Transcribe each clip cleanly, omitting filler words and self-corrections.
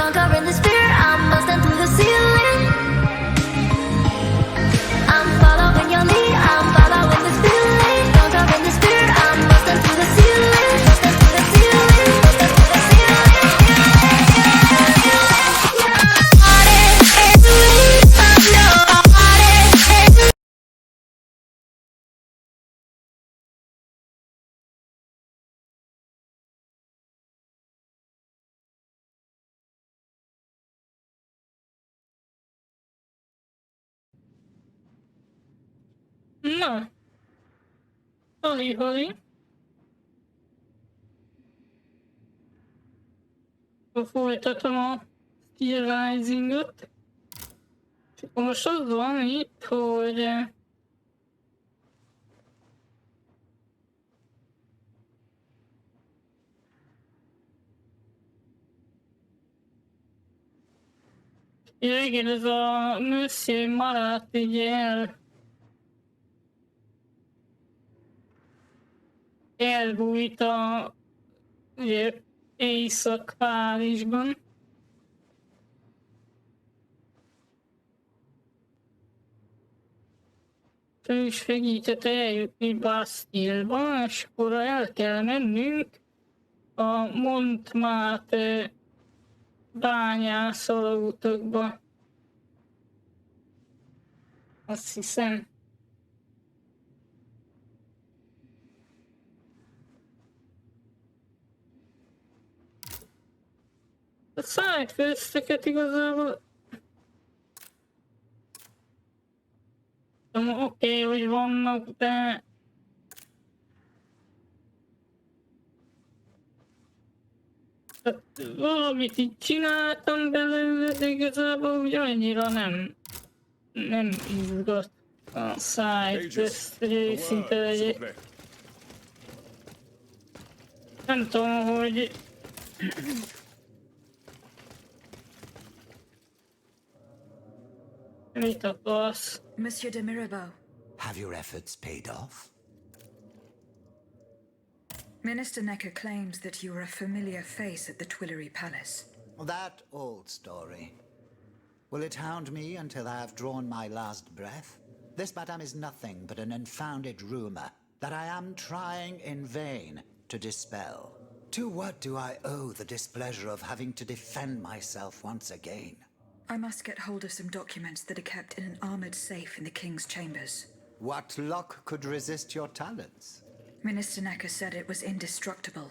conquering this fear. I'm bursting through the ceiling. I'm following your lead. I'm following this feeling. Conquering this fear. I'm bursting through the ceiling. Bursting through the ceiling. Bursting through the ceiling. Na, hali-hali. Folytatom a Steelrising-öt. Most az van itt, hogy igen, ez a Monsieur maradt így elbújt a Észak-Párizsban. Ő is segített eljutni Bastille-ba, és akkor el kell mennünk a Montmartre bányászalótokba. Azt hiszem. A sidequest-eket igazából oké, hogy vannak, de hát valamit így csináltam belőle, de igazából úgy annyira nem izgat a sidequest, hogy őszinte legyek. Nem tudom, hogy mit akarsz? Monsieur de Mirabeau. Have your efforts paid off? Minister Necker claims that you are a familiar face at the Tuileries Palace. That old story. Will it hound me until I have drawn my last breath? This, madame, is nothing but an unfounded rumor that I am trying in vain to dispel. To what do I owe the displeasure of having to defend myself once again? I must get hold of some documents that are kept in an armored safe in the King's chambers. What lock could resist your talents? Minister Necker said it was indestructible.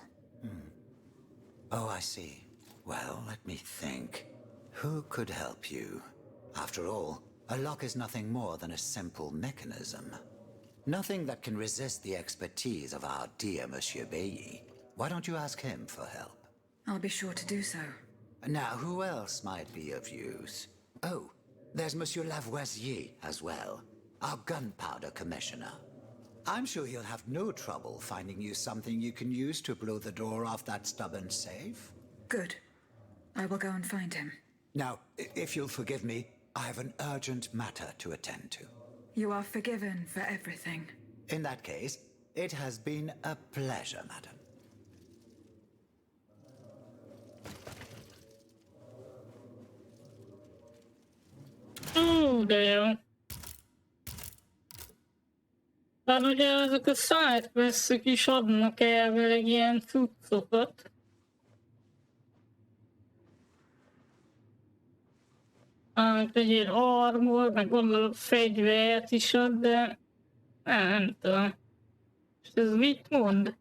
Oh, I see. Well, let me think. Who could help you? After all, a lock is nothing more than a simple mechanism. Nothing that can resist the expertise of our dear Monsieur Bailly. Why don't you ask him for help? I'll be sure to do so. Now, who else might be of use? Oh, there's Monsieur Lavoisier as well, our gunpowder commissioner. I'm sure he'll have no trouble finding you something you can use to blow the door off that stubborn safe. Good. I will go and find him. Now, if you'll forgive me, I have an urgent matter to attend to. You are forgiven for everything. In that case, it has been a pleasure, madam. De jó. Hát ugye ezek a sidequest-ök is adnak elvileg ilyen cuccokat. Hát egy ilyen armor, meg gondolom fegyvert is ad, de nem tudom. És ez mit mond?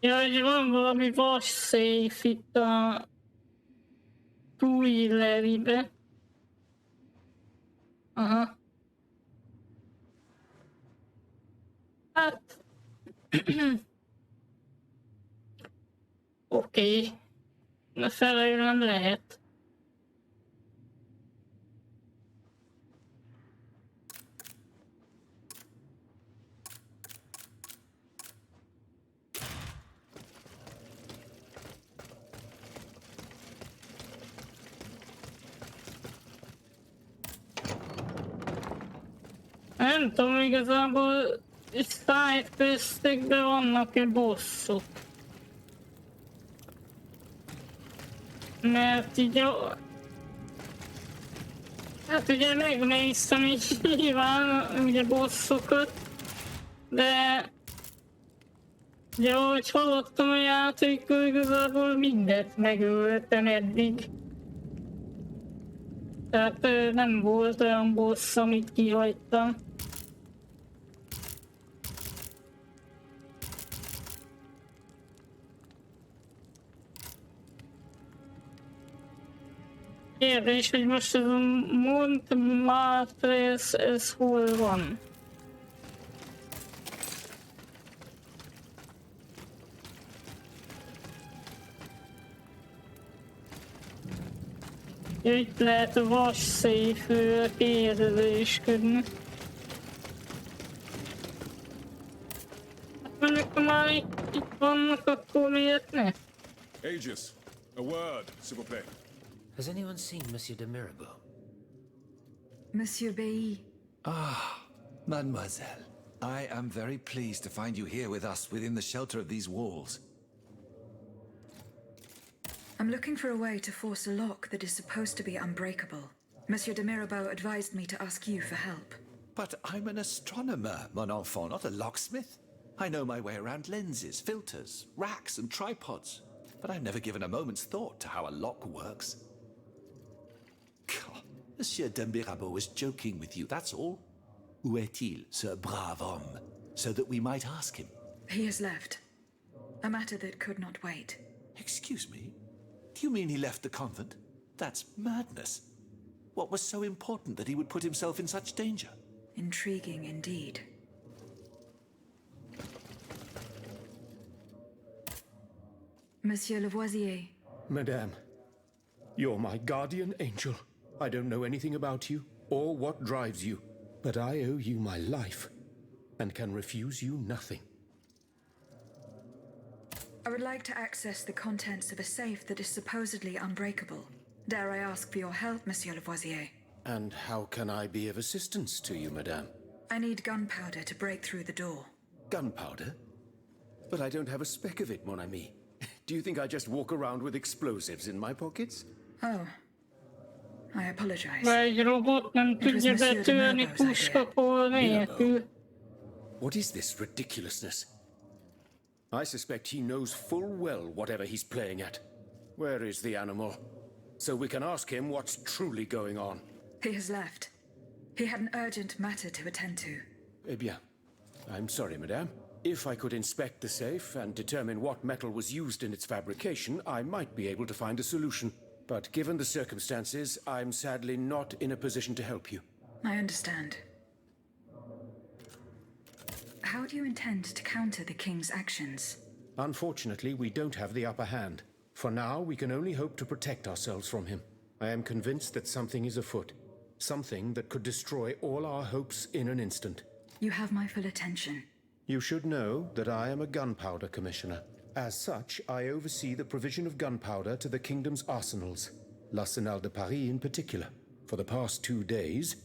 Ja, hogy van valami vas széf itt a Tuileries-be. Aha. Hát... Oké. Na felejlem lehet. Nem tudom, igazából sidequestekben vannak-e bosszok. Mert így hát ugye megnéztem így nyilván ugye bosszokat, de ugye ahogy hallottam a játékról, igazából mindent megöltem eddig. Tehát nem volt olyan bossz, amit kihagytam. Kérdés, hogy most ez a mondtam, ez hol van? Itt lehet a vas széfőre kérdezésködni. Hát mondjuk, ha már itt vannak, akkor miért ne? Aegis, a word, s'il vous plaît. Has anyone seen Monsieur de Mirabeau? Monsieur Bailly. Ah, mademoiselle. I am very pleased to find you here with us within the shelter of these walls. I'm looking for a way to force a lock that is supposed to be unbreakable. Monsieur de Mirabeau advised me to ask you for help. But I'm an astronomer, mon enfant, not a locksmith. I know my way around lenses, filters, racks and tripods. But I've never given a moment's thought to how a lock works. God, Monsieur de Mirabeau was joking with you, that's all. Où est-il, ce brave homme? So that we might ask him. He has left. A matter that could not wait. Excuse me? Do you mean he left the convent? That's madness. What was so important that he would put himself in such danger? Intriguing indeed. Monsieur Lavoisier. Madame, you're my guardian angel. I don't know anything about you or what drives you, but I owe you my life and can refuse you nothing. I would like to access the contents of a safe that is supposedly unbreakable. Dare I ask for your help, Monsieur Lavoisier? And how can I be of assistance to you, madame? I need gunpowder to break through the door. Gunpowder? But I don't have a speck of it, mon ami. Do you think I just walk around with explosives in my pockets? Oh. I apologize. Egy robot nem tudja betörni puskapor nélkül. What is this ridiculousness? I suspect he knows full well whatever he's playing at. Where is the animal? So we can ask him what's truly going on. He has left. He had an urgent matter to attend to. Eh bien, I'm sorry, madame. If I could inspect the safe and determine what metal was used in its fabrication, I might be able to find a solution. But given the circumstances, I'm sadly not in a position to help you. I understand. How do you intend to counter the king's actions? Unfortunately, we don't have the upper hand. For now, we can only hope to protect ourselves from him. I am convinced that something is afoot. Something that could destroy all our hopes in an instant. You have my full attention. You should know that I am a gunpowder commissioner. As such, I oversee the provision of gunpowder to the kingdom's arsenals, l'Arsenal de Paris in particular. For the past 2 days,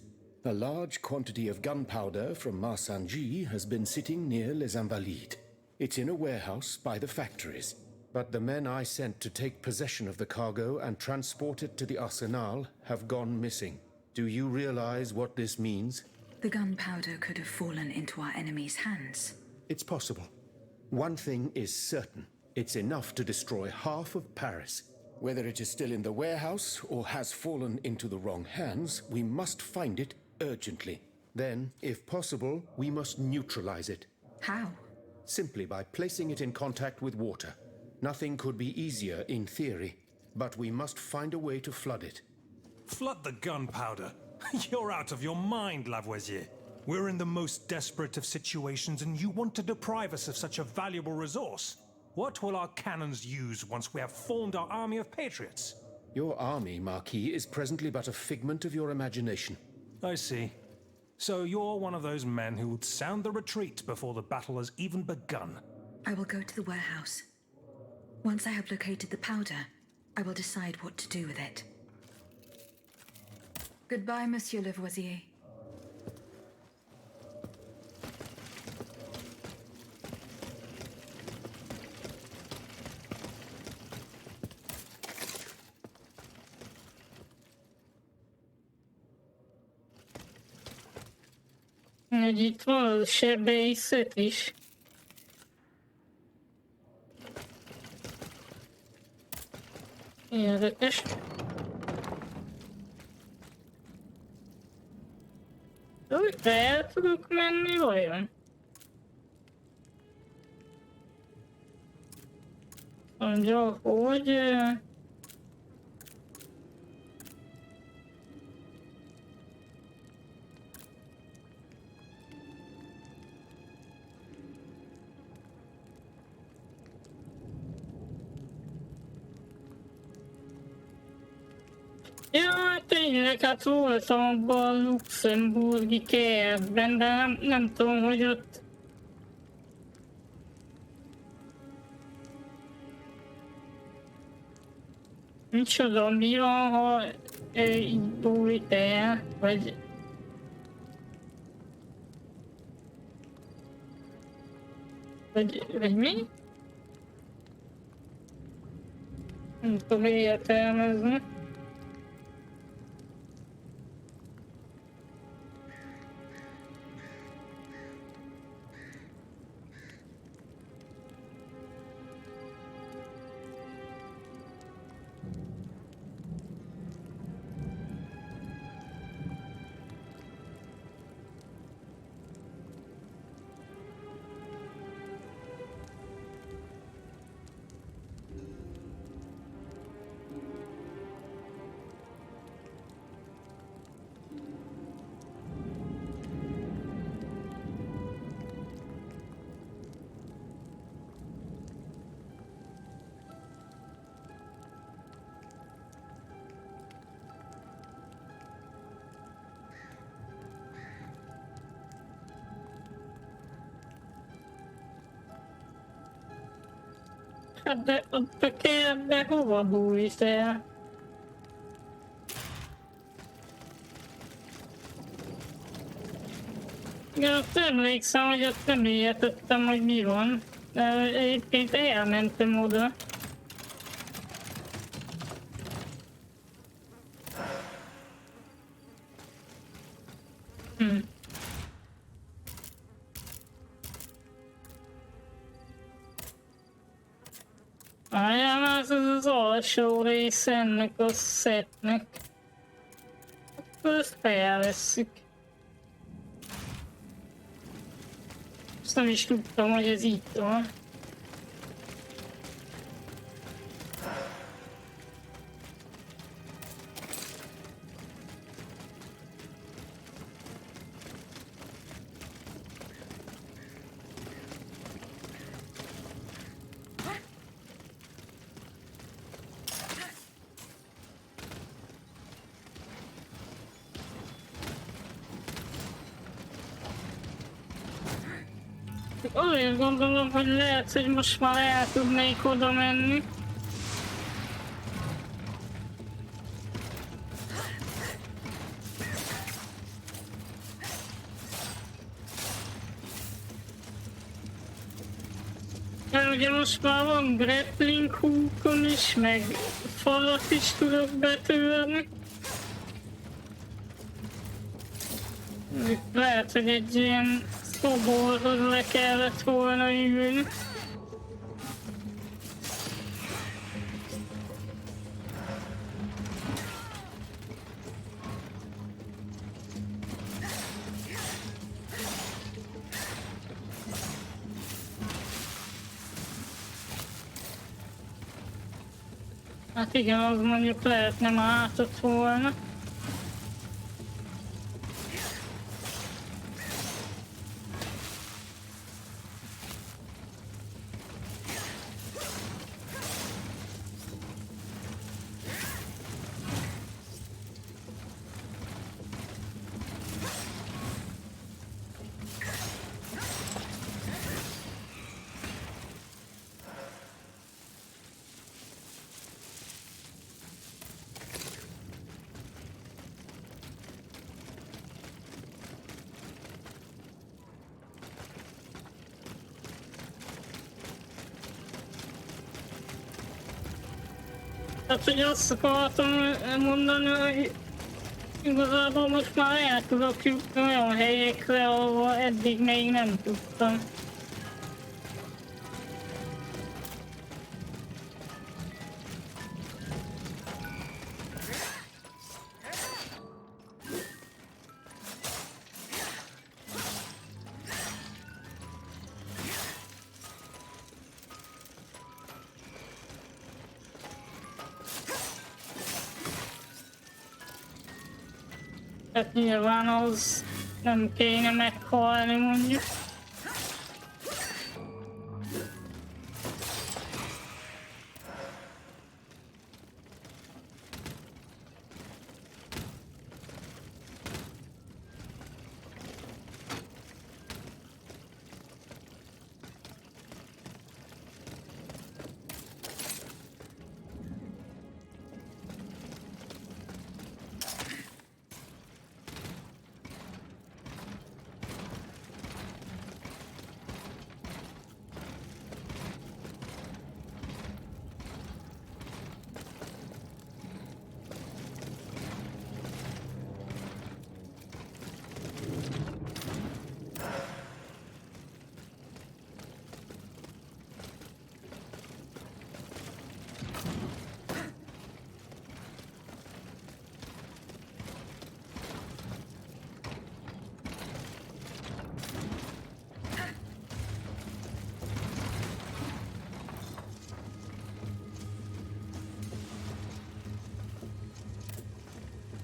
a large quantity of gunpowder from Marsangy has been sitting near Les Invalides. It's in a warehouse by the factories. But the men I sent to take possession of the cargo and transport it to the Arsenal have gone missing. Do you realize what this means? The gunpowder could have fallen into our enemy's hands. It's possible. One thing is certain. It's enough to destroy half of Paris. Whether it is still in the warehouse or has fallen into the wrong hands, we must find it urgently. Then, if possible, we must neutralize it. How? Simply by placing it in contact with water. Nothing could be easier in theory, but we must find a way to flood it. Flood the gunpowder? You're out of your mind, Lavoisier. We're in the most desperate of situations and you want to deprive us of such a valuable resource. What will our cannons use once we have formed our army of patriots? Your army, Marquis, is presently but a figment of your imagination. I see. So you're one of those men who would sound the retreat before the battle has even begun. I will go to the warehouse. Once I have located the powder, I will decide what to do with it. Goodbye, Monsieur Lavoisier. látni, hogy itt van a sebészet is. Érdekes. Úgy el tudok menni vajon? Mondja, hogy... Ja, tényleg, hát voltam abban a luxemburgi kertben, de nem tudom, hogy ott... Micsoda, mi van, ha így bújt el, vagy... Vagy mi? Nem tudom értelmezni. Hát de ott a kertbe hova bújt el? Ja, azt emlékszem, hogy ott nem értettem, hogy mi van. De egyébként elmentem oda. Várjál, ez az alsó rész ennek a szetnek. Akkor ezt felvesszük. Azt nem is tudtam, hogy ez itt van. Azért gondolom, hogy lehet, hogy most már el tudnék oda menni. Mert ugye most már van grappling hookon is, meg falat is tudok betörni. Lehet, hogy egy ilyen szoborhoz le kellett volna ülni. Hát igen, az mondjuk lehet nem ártott volna. Tehát, hogy azt akartam mondani, hogy Igazából most már el tudok jutni olyan helyekre, ahol eddig még nem tudtam. Tehát nyilván az nem kéne meghalni mondjuk.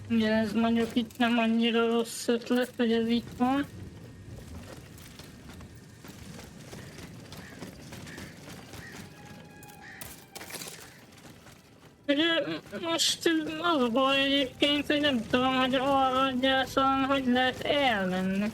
Ugye ez mondjuk itt nem annyira rossz ötlet, hogy ez itt van. Ugye most az a baj egyébként, hogy nem tudom, hogy arra egyáltalán hogy lehet elmenni.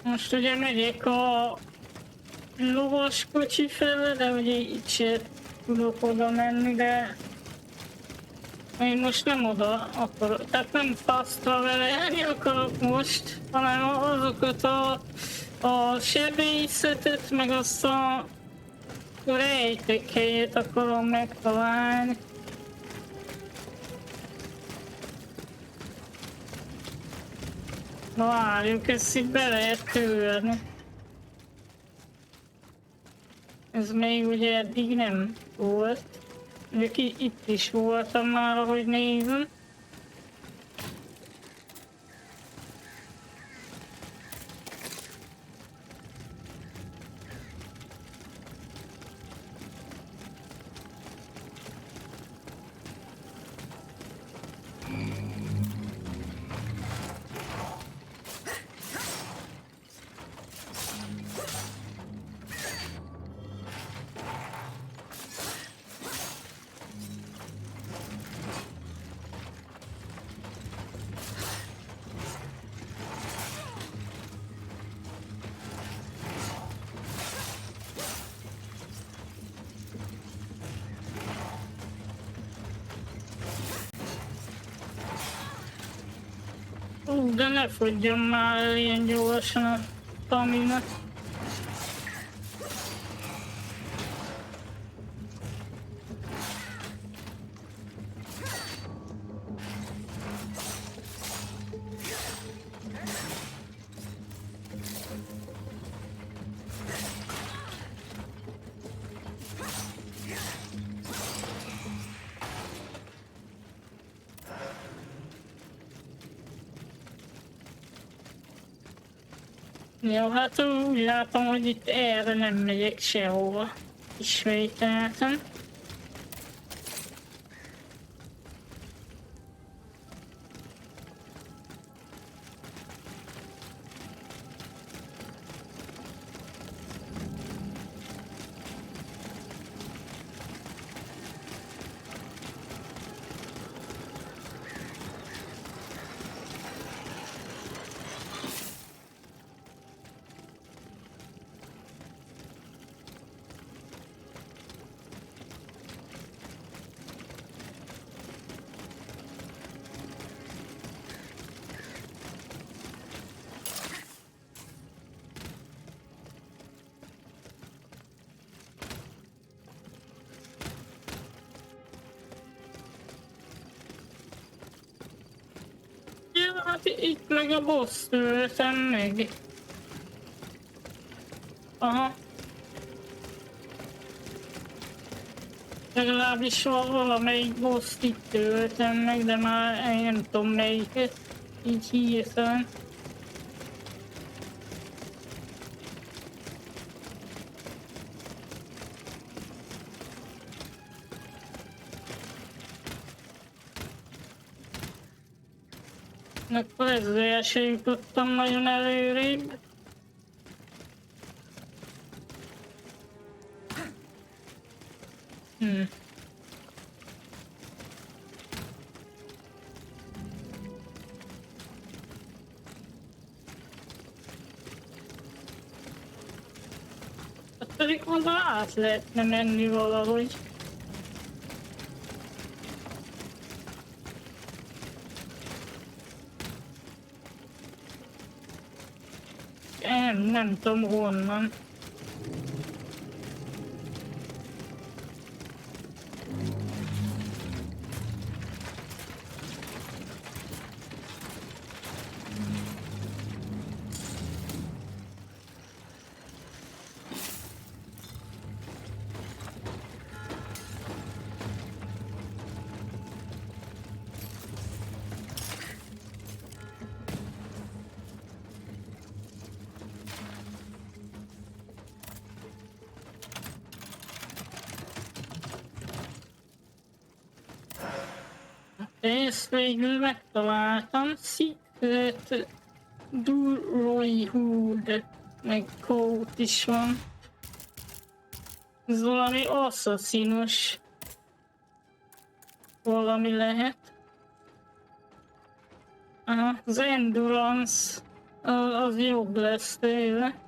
Most ugye megyek a lovas kocsi fele, de ugye itt se tudok oda menni, de én most nem oda akarok, tehát nem fast travelelni akarok most, hanem azokat a sebészetet, meg azt a rejtek helyet akarom megtalálni. Na várjuk, ezt itt be lehet törni. Ez még ugye eddig nem volt. Itt is voltam már, ahogy nézem. De ne fogyjon már el ilyen gyorsan a stamina. Jó, hát úgy látom, hogy itt erre nem megyek sehova. Ismételten. Hát itt meg a boss töltem meg. Aha. Legalábbis valamelyik boss-t itt töltem meg, de már én nem tudom melyiket. Így hirtelen. Akkor ezzel se jutottam nagyon előrébb. Azt pedig oda át lehetne menni valahogy. Nem tudom honnan. Ezt végül megtaláltam, Secret Duroy Hood, meg Coat is van. Ez valami asszasszinos valami lehet. Aha, az Endurance az jobb lesz tőle.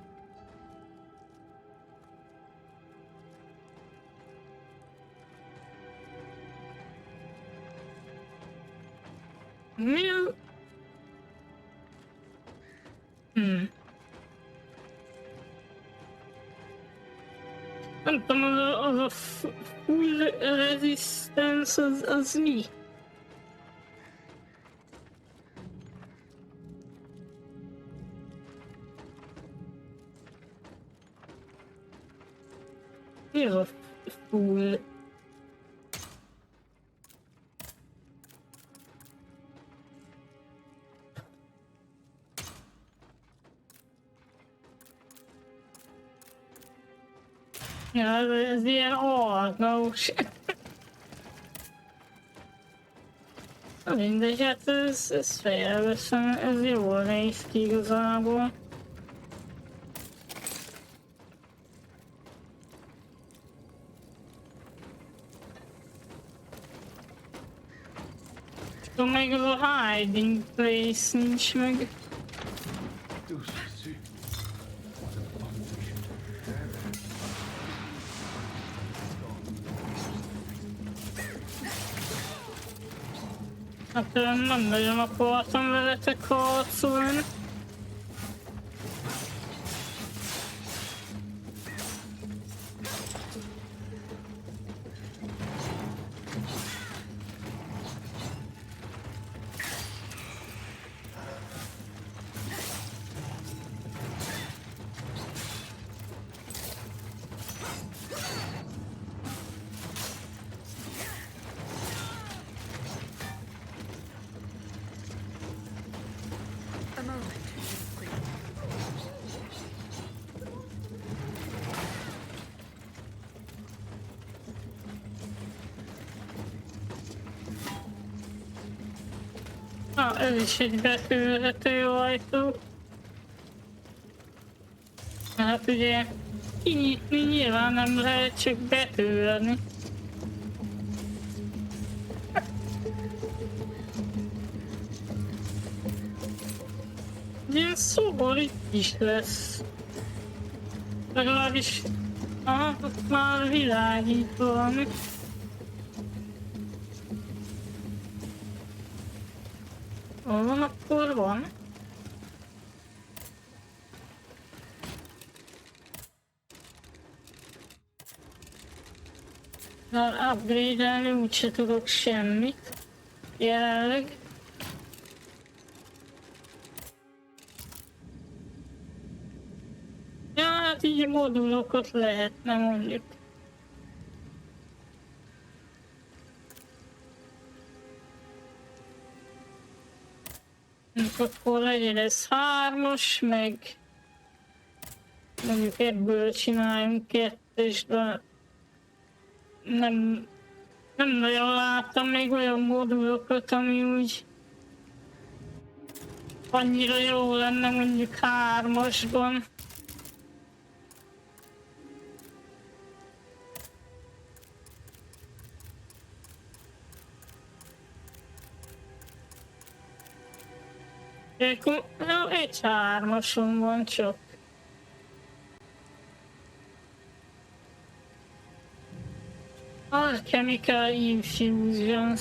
Mi a... Nem tudom, az a full resistance az mi? Mi az a full? Ja, ez ilyen alknaus. Mindegy, hát ez felveszem, ez jól néz ki igazából. Csak még az a hiding place nincs meg. Hát nem nagyon akartam veletek harcolni. A moment. Ez is egy betörhető ajtó. Hát ugye kinyitni nyilván nem lehet, csak betörni. Ilyen szobor itt is lesz. Legalábbis... Aha, ott már világít valami. Van, akkor van. Már upgrade-elni úgyse tudok semmit. Jelenleg. Hát így modulokat lehetne mondjuk. Akkor legyen ez 3-as, meg mondjuk ebből csináljunk 2-es, de nem nagyon láttam még olyan modulokat, ami úgy annyira jó lenne mondjuk 3-asban. Egy 3-ason van csak. Alchemical Infusions.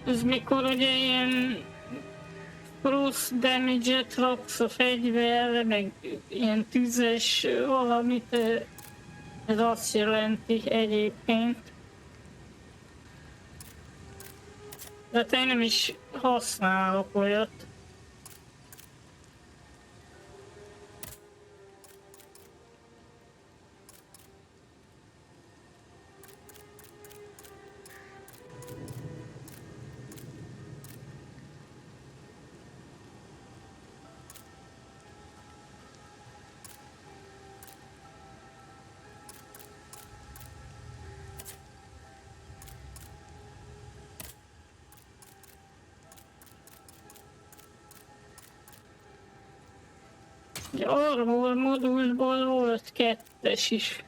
Ez mikor ugye ilyen cross damage-et raksz a fegyverre, meg ilyen tüzes valamit, ez azt jelenti egyébként. De én nem is használok olyat. Armor modulból volt 2-es is.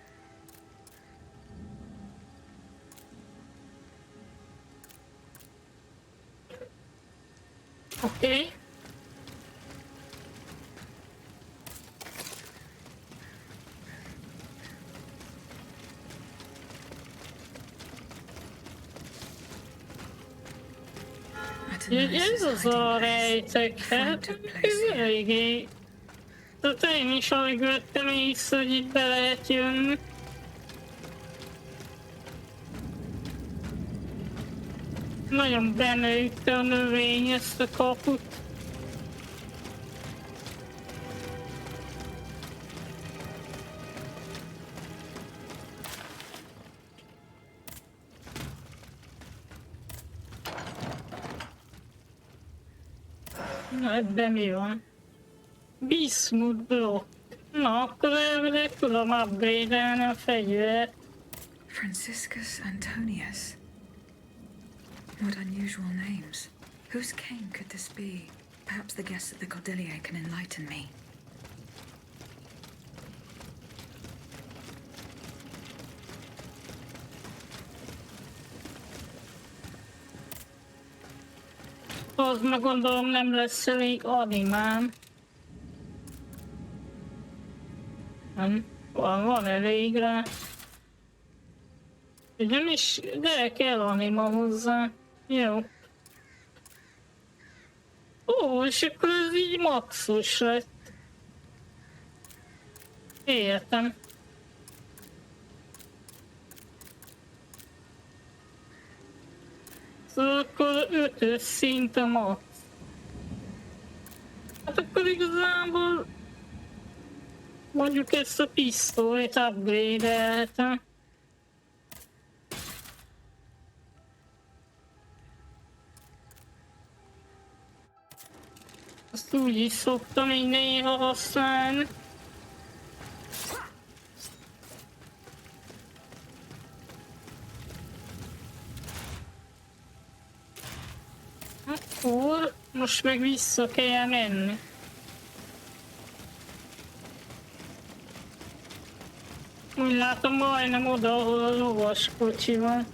Oké. Ez az a rejtek, hát ez eléggé. Tehát én is alig vettem észre, hogy itt be lehet jönni. Nagyon benőtte a növény ezt a kaput. Na, ebben mi van? Bismuth block. Na, akkor elvileg tudom upgrade-elni a fegyvert. Franciscus Antonius. What unusual names. Whose king could this be? Perhaps the guests at the Cordelier can enlighten me. Az meg gondolom nem lesz elég animám. Van elég rá. Nem is, de kell anima hozzá. Jó. Ó, és akkor ez így maxus lett. Értem. Szóval akkor 5-ös szint a max. Hát akkor igazából mondjuk ezt a pisztolyt upgrade-eltem. Azt úgy is szoktam így néha használni. Akkor most meg vissza kell menni. Úgy látom, majdnem oda, ahol a lovas kocsi van.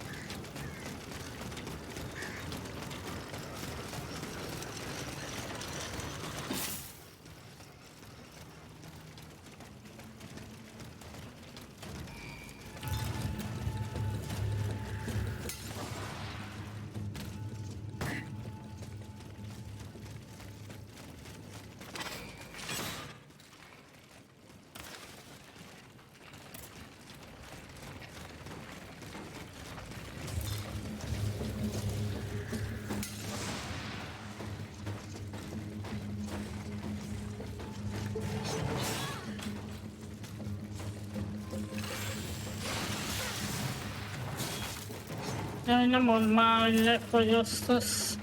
Jaj, nem mondd már, hogy lefogyasztasz.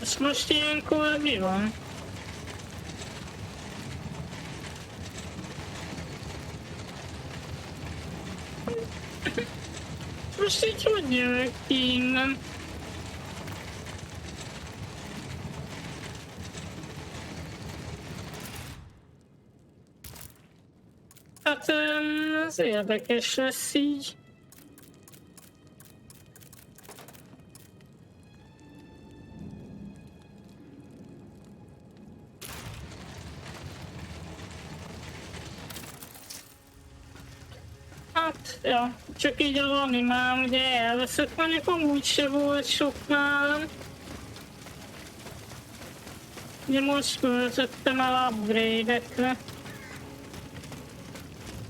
És most ilyenkor mi van? Most így hogy jövök ki innen? Hát ez érdekes lesz így. Hát, ja, csak így az animám ugye elveszett, mondjuk amúgy se volt sok nálam. Ugye most költöttem el upgrade-ekre.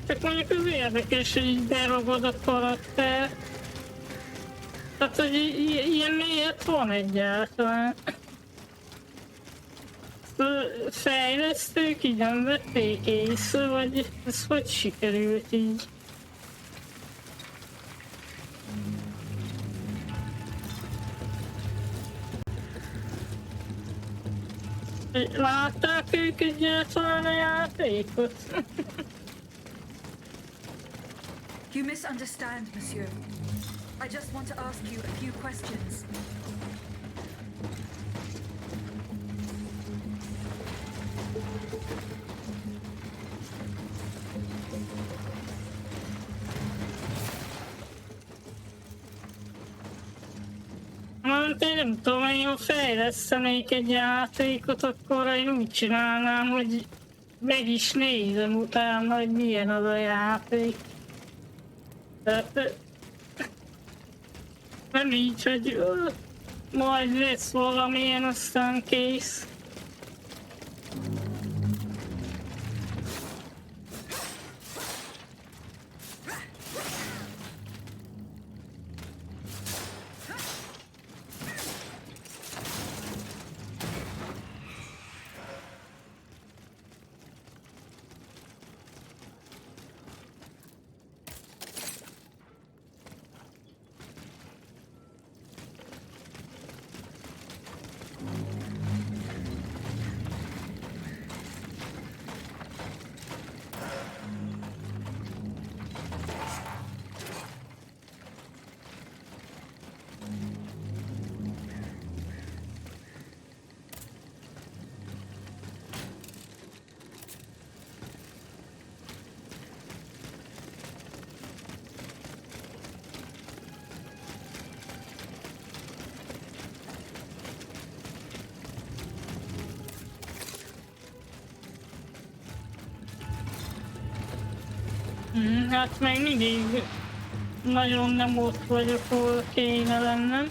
Csak mondjuk az érdekes, hogy így beragad a karakter. Tehát, hogy ilyen miért van egyáltalán. Fejlesztők így nem vették észre, vagy ez hogy sikerült így? Látták ők egyáltalán a játékot? You misunderstand, monsieur. I just want to ask you a few questions. Mert én nem tudom, én ha fejlesztenék egy játékot, akkor én úgy csinálnám, hogy meg is nézem utána, hogy milyen az a játék. Tehát nem így, hogy majd lesz valamilyen, aztán kész. Hát még mindig nagyon nem ott vagyok, hol kéne lennem.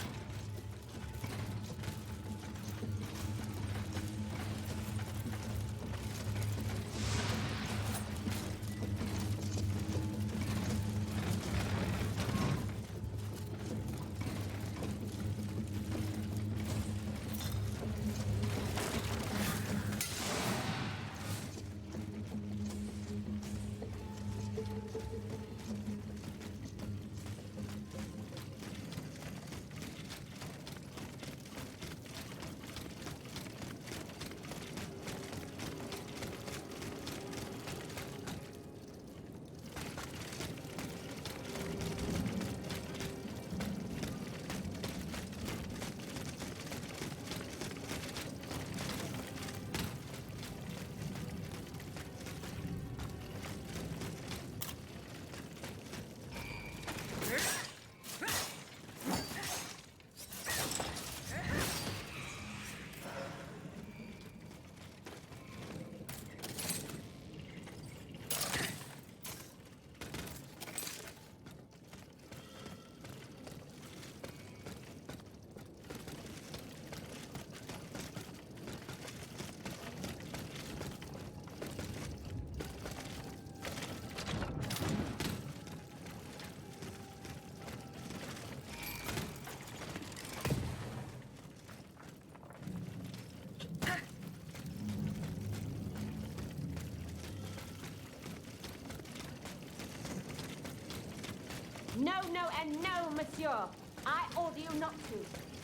no, and no, monsieur. I order you not to.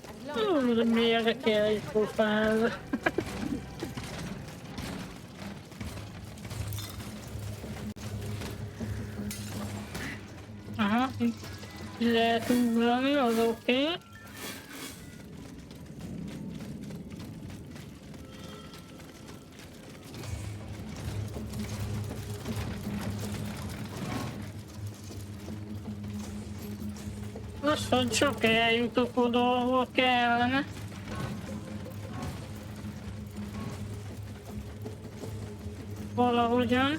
As long as I De am miért kell egy pofáz? Aha, itt lehet ugrani, az oké. Lassan csak eljutok oda, ahol kellene. Valahogyan.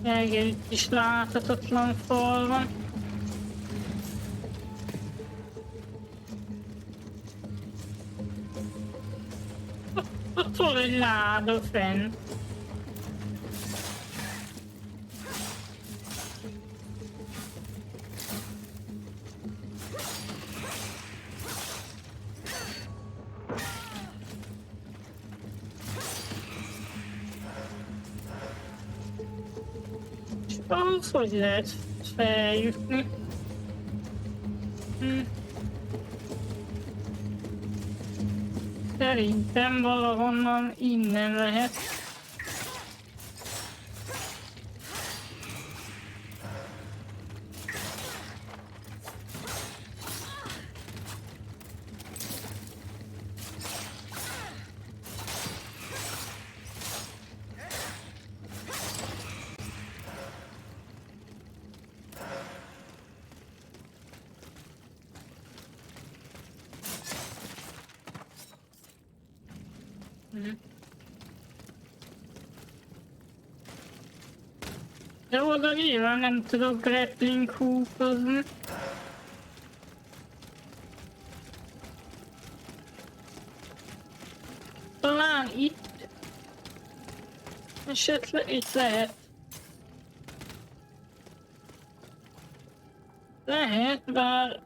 Egy kis láthatatlan fal van. Ott van egy láda fenn. Az hogy lehet feljutni? Szerintem valahonnan innen lehet. De oda nyilván nem tudok grappling hookozni. Talán itt. Esetleg itt lehet. Lehet, bár...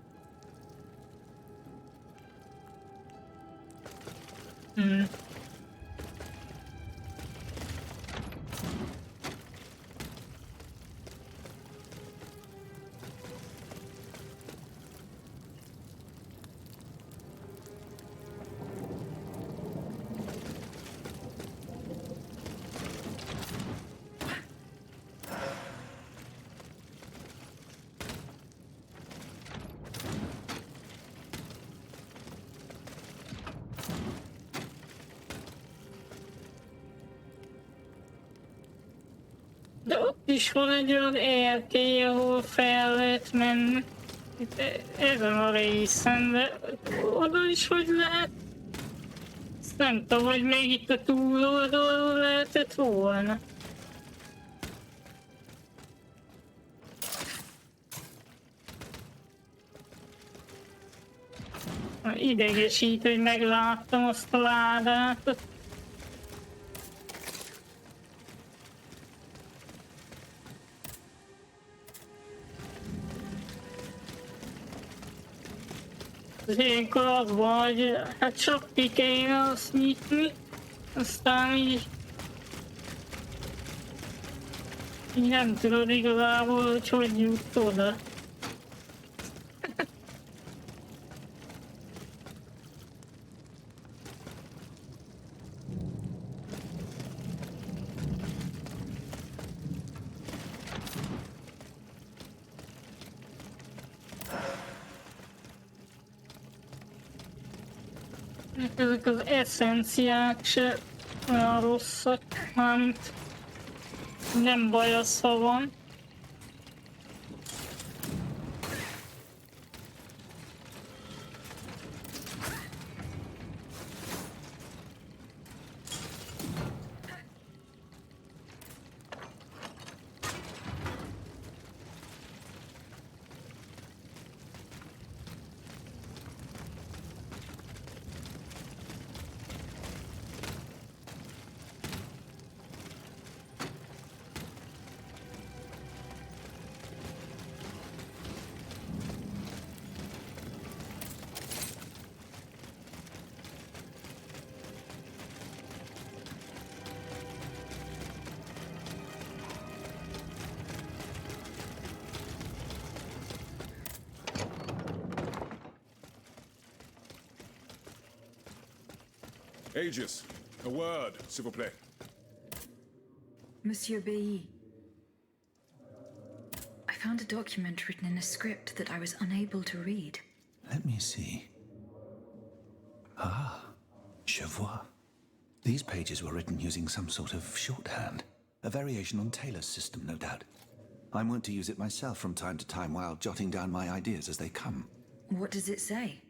De ott is van egy olyan erkély, ahol fel lehet menni. Itt ezen a részen, de oda is hogy lehet? Ezt nem tudom, hogy még itt a túloldalon lehetett volna. Idegesít, hogy megláttam azt a ládát. Az ilyenkor az van, hogy hát csak ki kéne azt nyitni, aztán így nem tudod igazából, hogy hogy jut oda. Ezek az eszenciák se olyan rosszak, mármint nem baj az, ha van. Aegis, a word, s'il vous plaît. Monsieur B. I found a document written in a script that I was unable to read. Let me see. Ah, je vois. These pages were written using some sort of shorthand. A variation on Taylor's system, no doubt. I'm wont to use it myself from time to time while jotting down my ideas as they come. What does it say?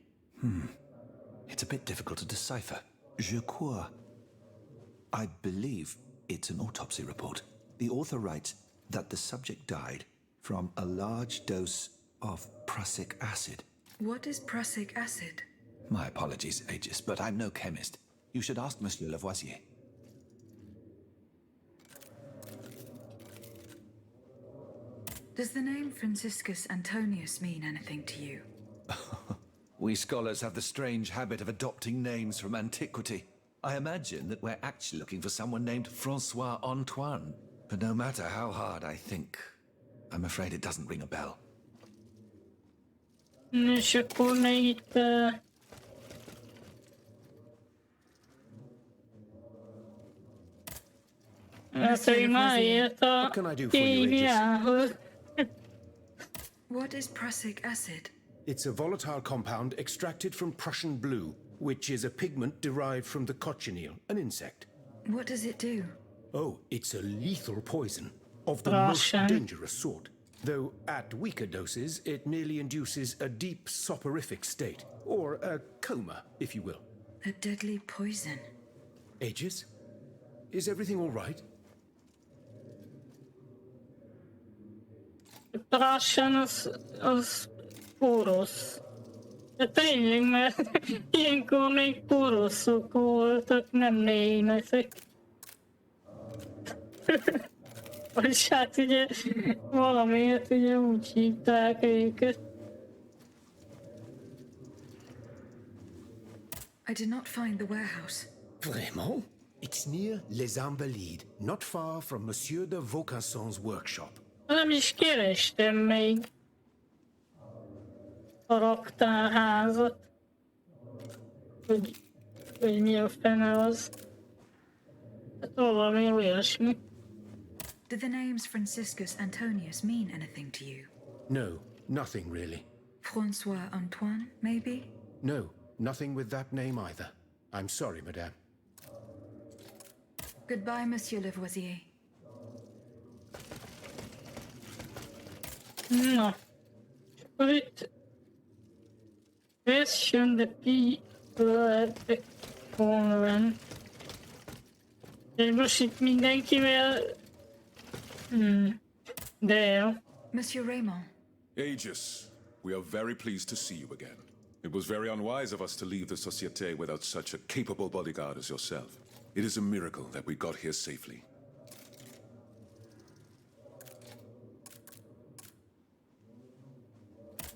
It's a bit difficult to decipher. Je crois. I believe it's an autopsy report. The author writes that the subject died from a large dose of prussic acid. What is prussic acid? My apologies, Aegis, but I'm no chemist. You should ask Monsieur Lavoisier. Does the name Franciscus Antonius mean anything to you? We scholars have the strange habit of adopting names from antiquity. I imagine that we're actually looking for someone named Francois Antoine. But no matter how hard I think, I'm afraid it doesn't ring a bell. És akkor még itt... Hát, hogy már ért a What can I do for you, Aegis? kémiához. What is prussic acid? It's a volatile compound extracted from Prussian blue, which is a pigment derived from the cochineal, an insect. What does it do? Oh, it's a lethal poison of the Russian. most dangerous sort. Though at weaker doses, it merely induces a deep soporific state, or a coma, if you will. A deadly poison. Aegis, is everything all right? Russian az porosz. De tényleg, mert ilyenkor még poroszok voltak, nem németek. Vagyis hát ugye valamiért ugye úgy hívták őket. I did not find the warehouse. Vraiment? It's near Les Invalides, not far from Monsieur de Vaucanson's workshop. Nem is kerestem még a raktárházat, hogy mi a fene az. Hát valami olyasmi. Do the names Franciscus Antonius mean anything to you? No, nothing really. Francois Antoine, maybe? No, nothing with that name either. I'm sorry, madame. Goodbye, Monsieur Lavoisier. Na, akkor itt question the people at the convent. És most itt mindenkivel... De jó. Monsieur Raymond. Aegis, we are very pleased to see you again. It was very unwise of us to leave the Société without such a capable bodyguard as yourself. It is a miracle that we got here safely.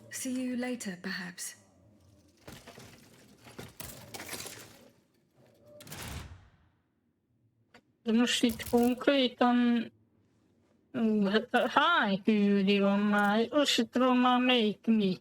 See you later, perhaps. De most itt konkrétan... Hát hány küldi van már? Azt se tudom már melyik mi.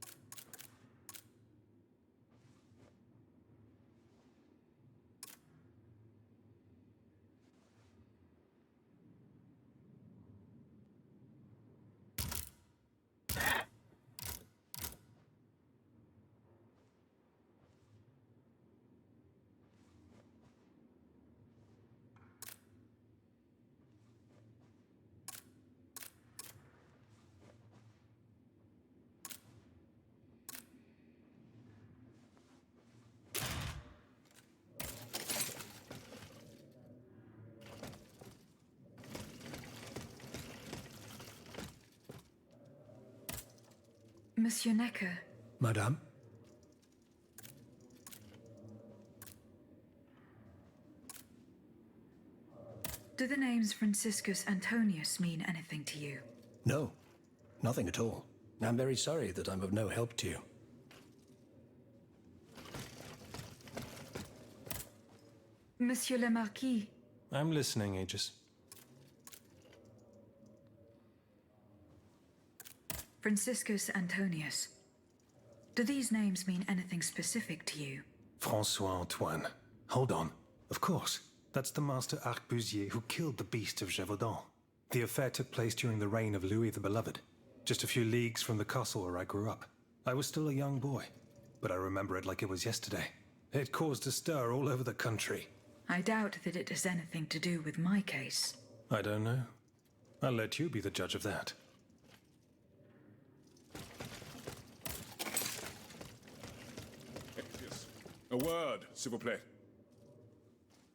Monsieur Necker. Madame? Do the names Franciscus Antonius mean anything to you? No, nothing at all. I'm very sorry that I'm of no help to you. Monsieur le Marquis. I'm listening, Aegis. Franciscus Antonius. Do these names mean anything specific to you? Francois Antoine. Hold on. Of course. That's the master arquebusier who killed the beast of Gévaudan. The affair took place during the reign of Louis the Beloved, just a few leagues from the castle where I grew up. I was still a young boy, but I remember it like it was yesterday. It caused a stir all over the country. I doubt that it has anything to do with my case. I don't know. I'll let you be the judge of that. Yes. A word, s'il vous plaît.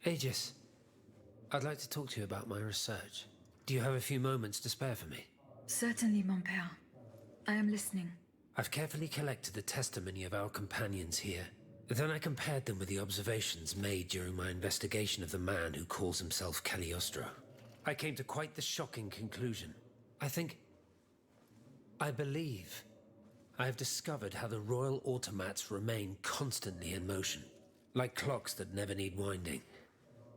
Aegis, I'd like to talk to you about my research. Do you have a few moments to spare for me? Certainly, mon père. I am listening. I've carefully collected the testimony of our companions here. Then I compared them with the observations made during my investigation of the man who calls himself Cagliostro. I came to quite the shocking conclusion. I believe I have discovered how the royal automats remain constantly in motion. Like clocks that never need winding.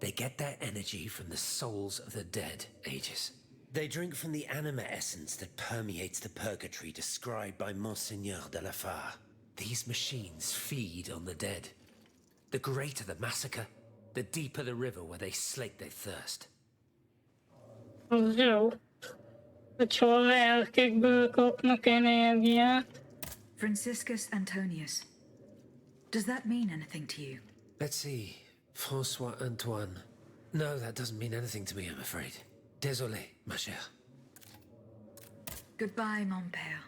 They get their energy from the souls of the dead, Aegis. They drink from the anima essence that permeates the purgatory described by Monseigneur de la Fare. These machines feed on the dead. The greater the massacre, the deeper the river where they slake their thirst. Az jó. Hogyha a lelkekből kapnak energiát. Franciscus Antonius. Does that mean anything to you? Let's see. François Antoine. No, that doesn't mean anything to me, I'm afraid. Désolé, ma chère. Goodbye, mon père.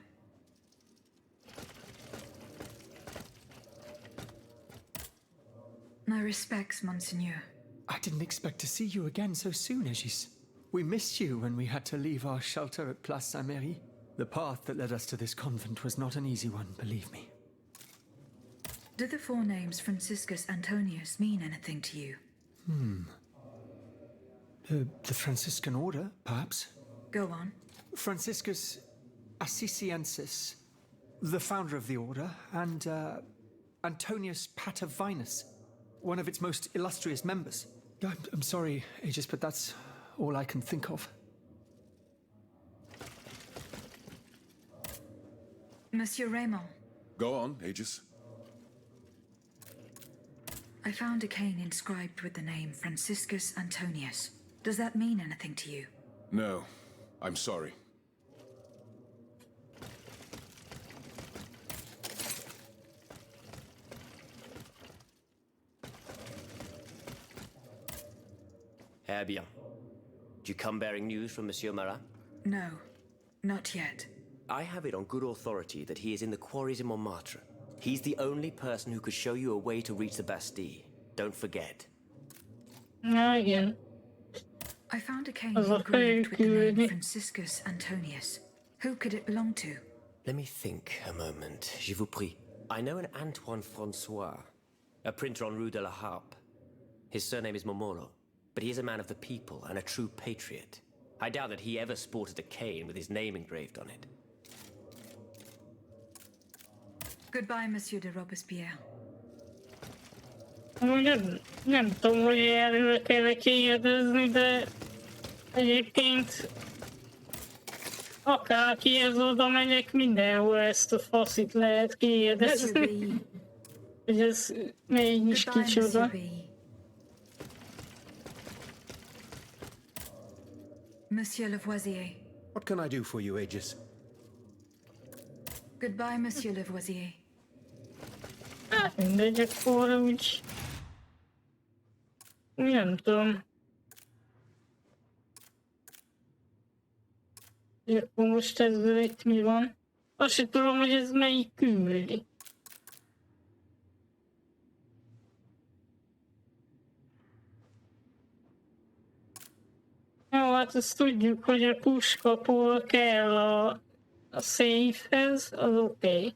My respects, Monseigneur. I didn't expect to see you again so soon, Aegis. We missed you when we had to leave our shelter at Place Saint-Méry. The path that led us to this convent was not an easy one, believe me. Do the four names Franciscus Antonius mean anything to you? The Franciscan order, perhaps? Go on. Franciscus Assisiensis, the founder of the order, and Antonius Patavinus, one of its most illustrious members. I'm sorry, Aegis, but that's all I can think of. Monsieur Raymond. Go on, Aegis. I found a cane inscribed with the name Franciscus Antonius. Does that mean anything to you? No, I'm sorry. Eh bien. Do you come bearing news from Monsieur Marat? No, not yet. I have it on good authority that he is in the quarries in Montmartre. He's the only person who could show you a way to reach the Bastille. Don't forget. Igen. I found a cane Az a engraved with the name fejküldi. Franciscus Antonius. Who could it belong to? Let me think a moment. Je vous prie. I know an Antoine Francois, a printer on Rue de la Harpe. His surname is Momolo, but he is a man of the people and a true patriot. I doubt that he ever sported a cane with his name engraved on it. Goodbye, Monsieur de Robespierre. Nem tudom, hogy erről kell kérdezni, de egyébként akárkihez oda megyek, mindenhol ezt a faszit lehet kérdezni. Hogy ez mégis Goodbye, kicsoda. Monsieur B. Monsieur Lavoisier. What can I do for you, Aegis? Goodbye, Monsieur Lavoisier. Hát mindegy, akkor úgy... Nem tudom. Akkor most ezzel itt mi van? Azt sem tudom, hogy ez melyik küldi. Jó, hát azt tudjuk, hogy a puskapól kell a széfhez, az oké.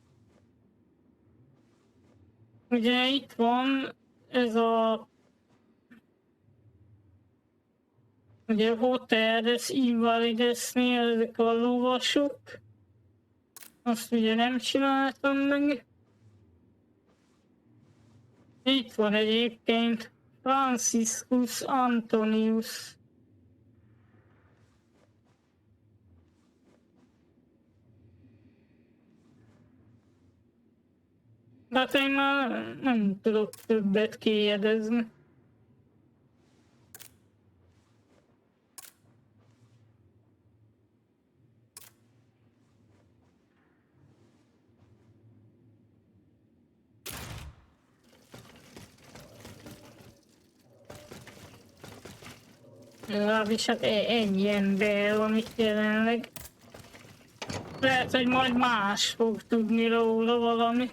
Ugye itt van ez a... Ugye Hotel des Invalidesnél ezek a lovasok. Azt ugye nem csináltam meg. Itt van egyébként Franciscus Antonius. De hát én már nem tudok többet kérdezni. Legalábbis hát egy ember van itt jelenleg. Lehet, hogy majd más fog tudni róla valami.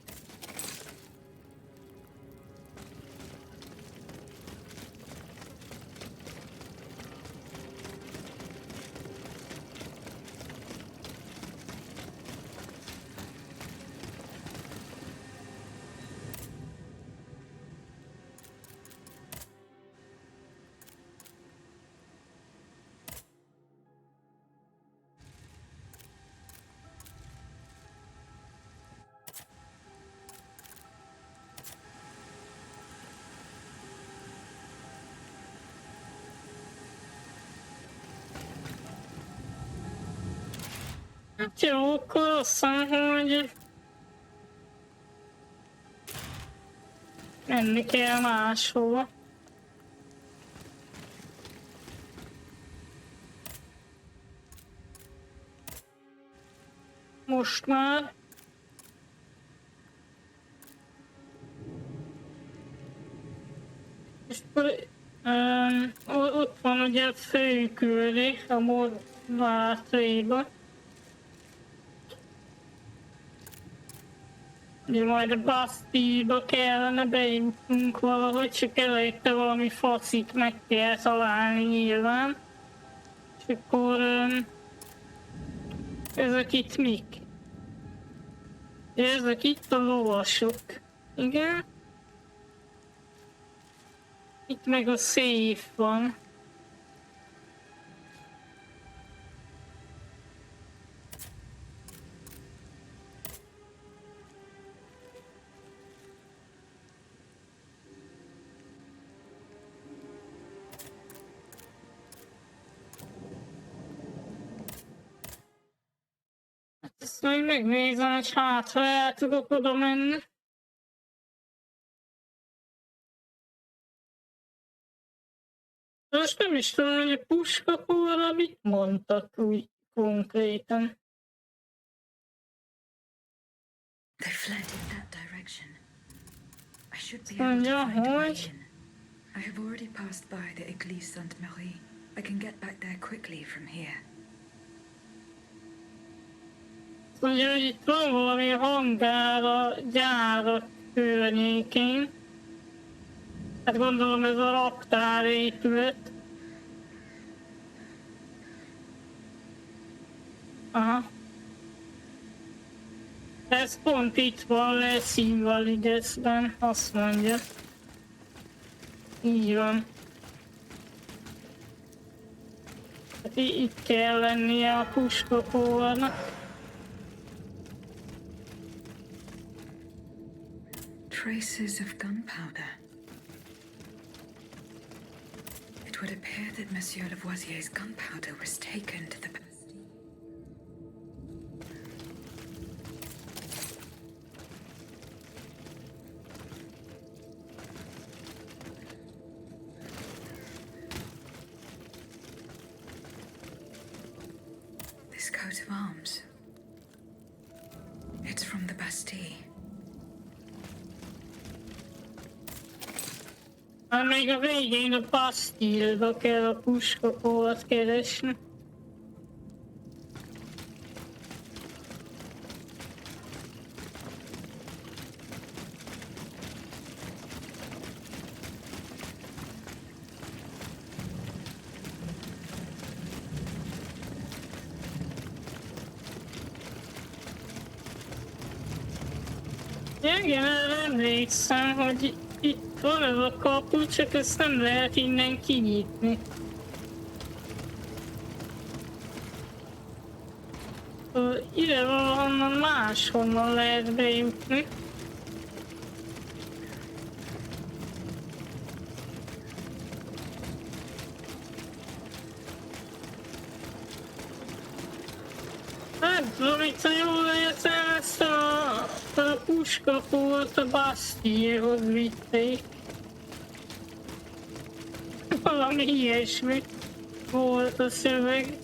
Hát jó, akkor azt mondom, hogy menni kell máshova. Most már. És akkor ott van ugye a főküldi, a Morvátréba. Ugye majd a Bastille-ba kellene bejutnunk valahogy, csak előtte valami faszit meg kell találni nyilván. És akkor ezek itt mik? Ezek itt a lovasok. Igen. Itt meg a széf van. Ezt még megnézem, hogy hátra el tudok oda menni. Most nem is tudom, hogy a puskapóra mit mondtak úgy konkrétan. They fled in that direction. I should be able to find a way in. I have already passed by the Église Sainte-Marie. I can get back there quickly from here. Ugye, hogy itt van valami hangár a gyárak környékén. Hát gondolom ez a raktárépület. Aha. Ez pont itt van lesz Invalidesben, azt mondja. Így van. Hát itt kell lennie a puskapóvarnak. Traces of gunpowder. It would appear that Monsieur Lavoisier's gunpowder was taken to the Bastille. This coat of arms. It's from the Bastille. Még a végén a Bastille-ba kell a puskapóvat keresni. Igen, erre emlékszem, hogy itt van ez a kapu, csak ezt nem lehet innen kinyitni. Ide valahonnan máshonnan lehet bejutni. Nem tudom, itt ha jól értem, ezt a puskapót a Bastille-hoz vitték. Valami ilyesmi volt a szöveg.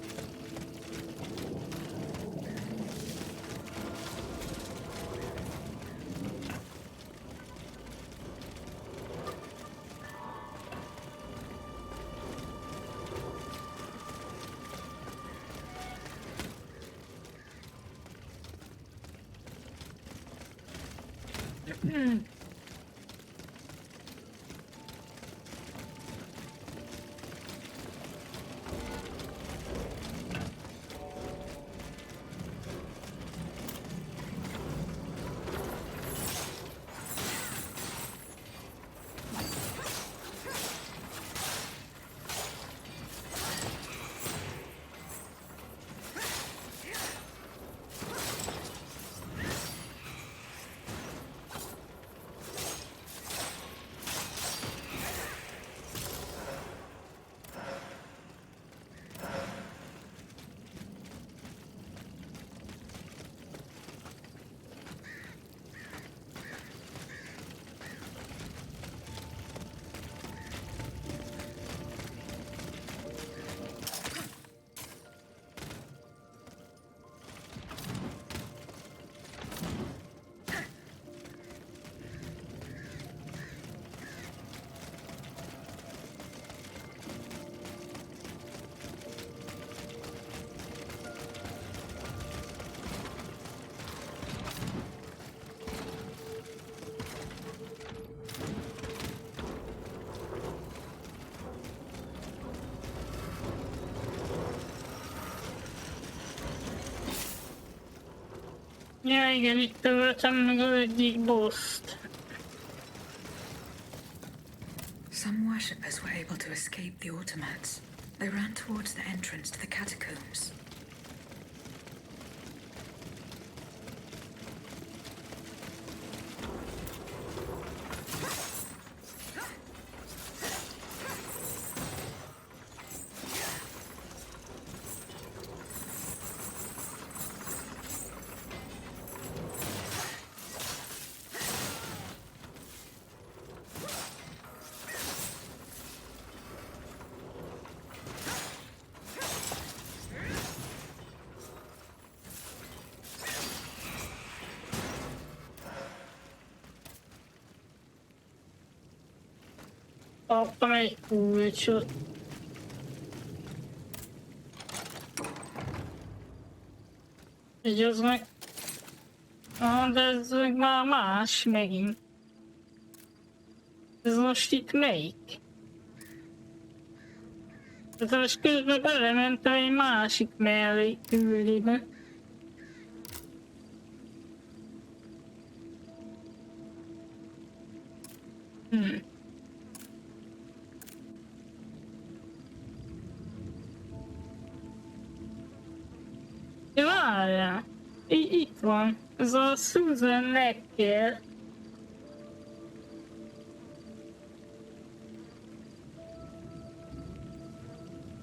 Ja, igen, itt öltem meg az egyik boszt. Some worshippers were able to escape the automats. They ran towards the entrance to the catacombs. Kaptam egy kulcsot. Így az meg... Ah, de ez meg már más megint. Ez most itt melyik? Tehát most közben belementem egy másik mellékküldibe. Ja, várjál! Itt van, ez a Susan Necker.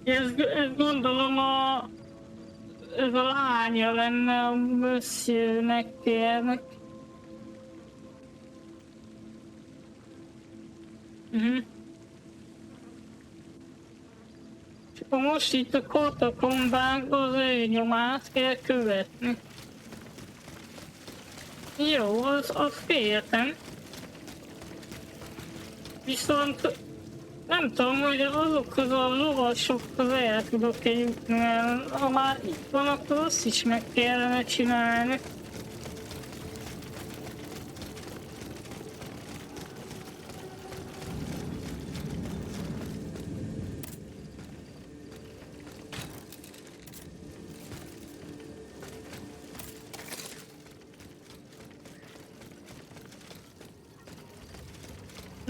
Ez gondolom ez a lánya lenne a Monsieur Neckernek. És akkor most itt a katakombákban az ő nyomát kell követni. Jó, az féltem. Viszont nem tudom, hogy azokhoz a lovasokhoz el tudok-e jutni, mert ha már itt van, akkor azt is meg kellene csinálni.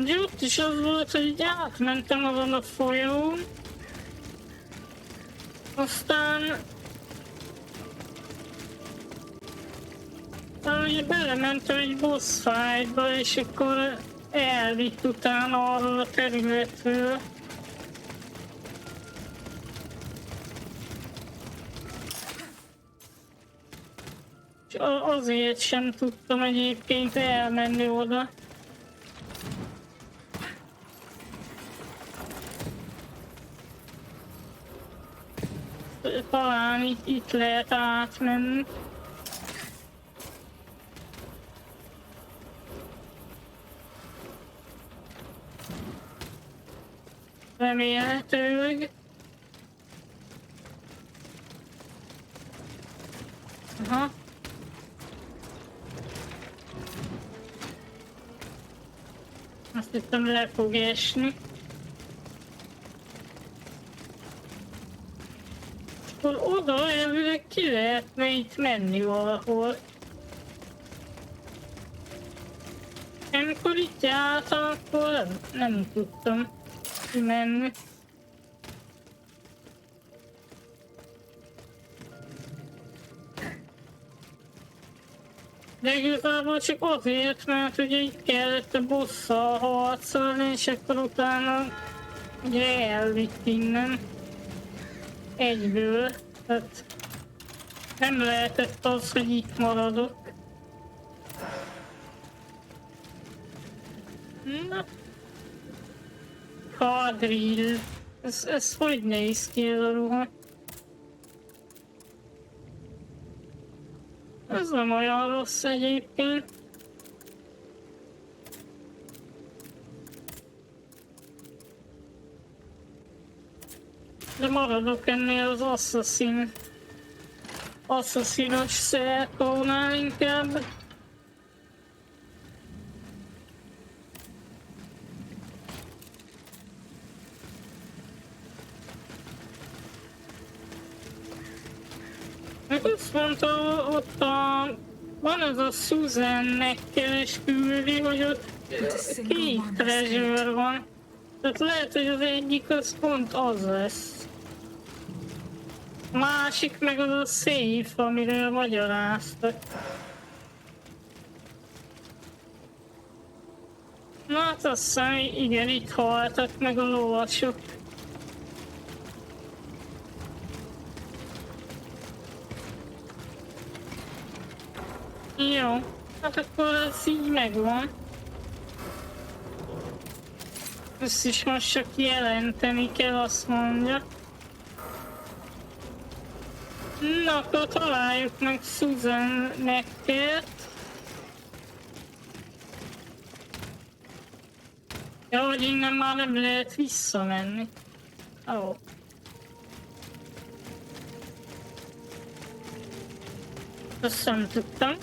De ott is az volt, hogy így átmentem azon a folyón, aztán ugye belementem egy boss fightba, és akkor elvitt utána arról a területről. És azért sem tudtam egyébként elmenni oda. Talán itt lehet átmenni. Remélhetőleg. Aha. Azt hittem le fog esni. Akkor oda elvileg ki lehetne itt menni valahol. Amikor itt jártam, akkor nem tudtam menni. De igazából csak azért, mert ugye itt kellett a bosszal harcolni, és akkor utána ugye elvitt innen egyből. Tehát nem lehetett az, hogy itt maradok. Na. Kadrill. Ez hogy néz ki ez a ruha? Ez nem olyan rossz egyébként. De maradok ennél az asszasszinos szertónál inkább. Meg azt mondta, ott van az a Susan-nek küldi, hogy ott 2 treasure van. Tehát lehet, hogy az egyik az pont az lesz. A másik meg az a safe, amiről magyaráztak. Na hát azt hiszem, igen, itt haltak meg a lovasok. Jó, hát akkor ez így megvan. Ezt is most csak jelenteni kell, azt mondja. Na, akkor találjuk meg Susan Neckert. Ja, hogy innen már nem lehet visszamenni. Ó. Azt nem tudtam.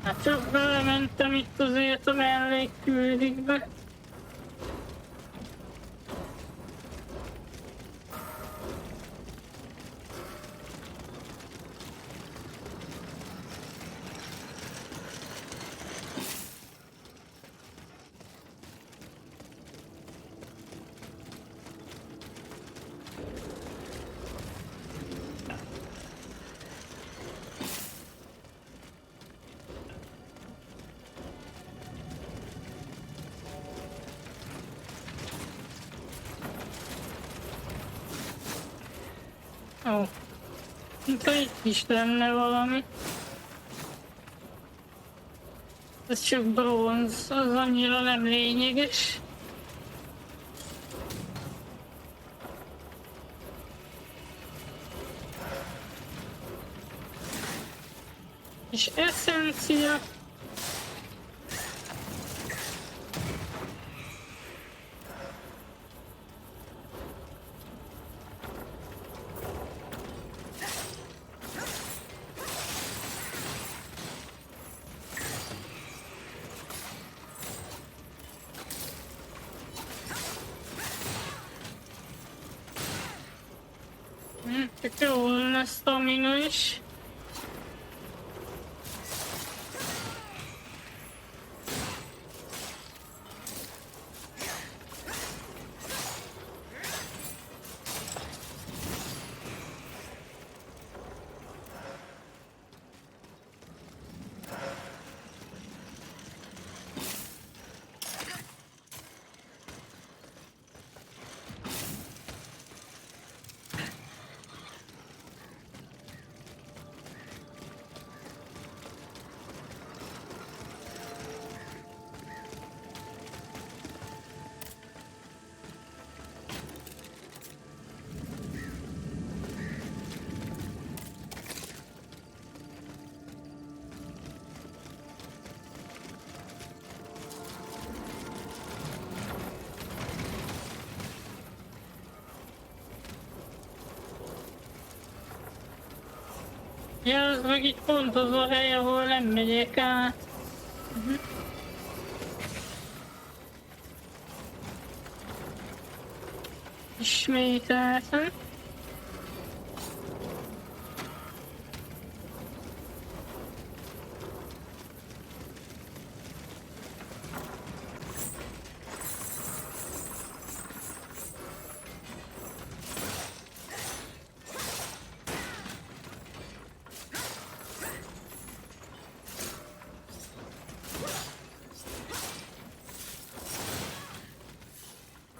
Hát csak belementem itt azért a mellékküldikbe. Ó, mintha itt is lenne valami. Ez csak bronz, az annyira nem lényeges. És essencia. Csak jó lenne stamina is. Ja, az meg itt pont az a hely, ahol nem megyek át. Ismételten.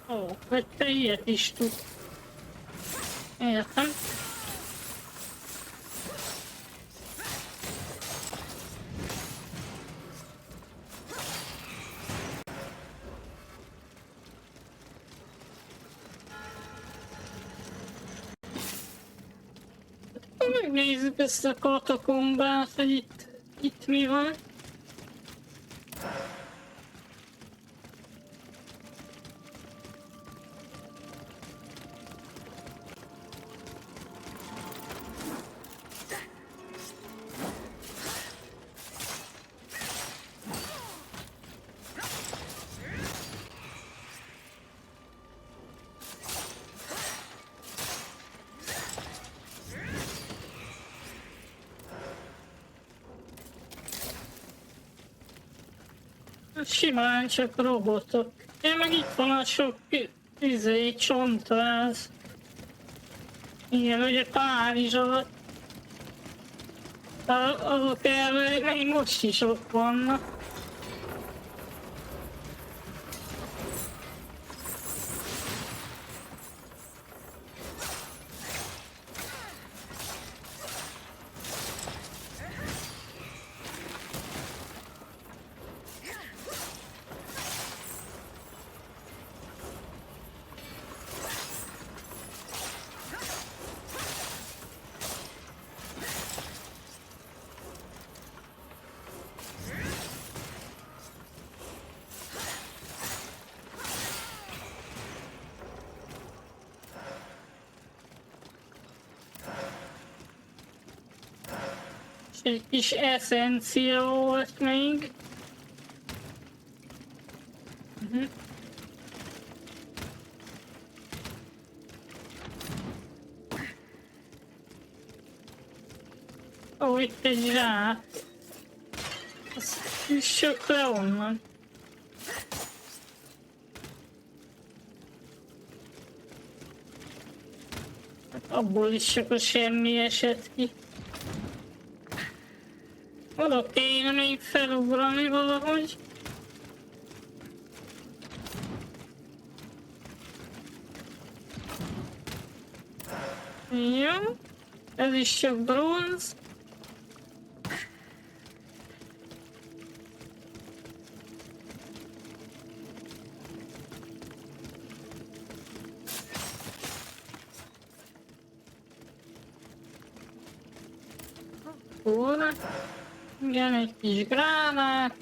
Ó, vagy te ilyet is tud. Értem. Megnézzük ezt a katakombát, hogy itt mi van. Simán csak robotok. Én meg itt van a sok csontváz. Igen, ugye Párizs alatt. Azok elvég még most is ott vannak. Egy kis eszencia volt még. Ó, itt egy rák. Azt üssök le onnan. Abból is csak a semmi esett ki. Oda kéne még felugrani valahogy. Jó, ez is csak bronz. Óra. Igen, egy kis gránát.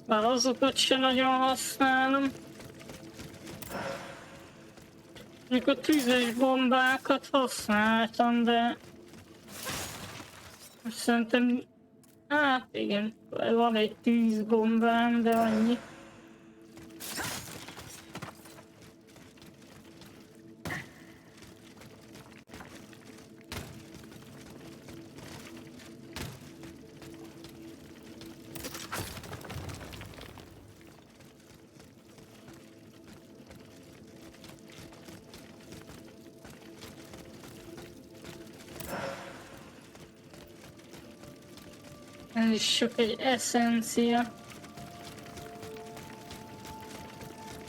Bár azokat sem nagyon használom. Mikor tüzes bombákat használtam, de... Most szerintem... Hát igen, van egy tűzbombám, de annyi. Ez is csak egy eszencia.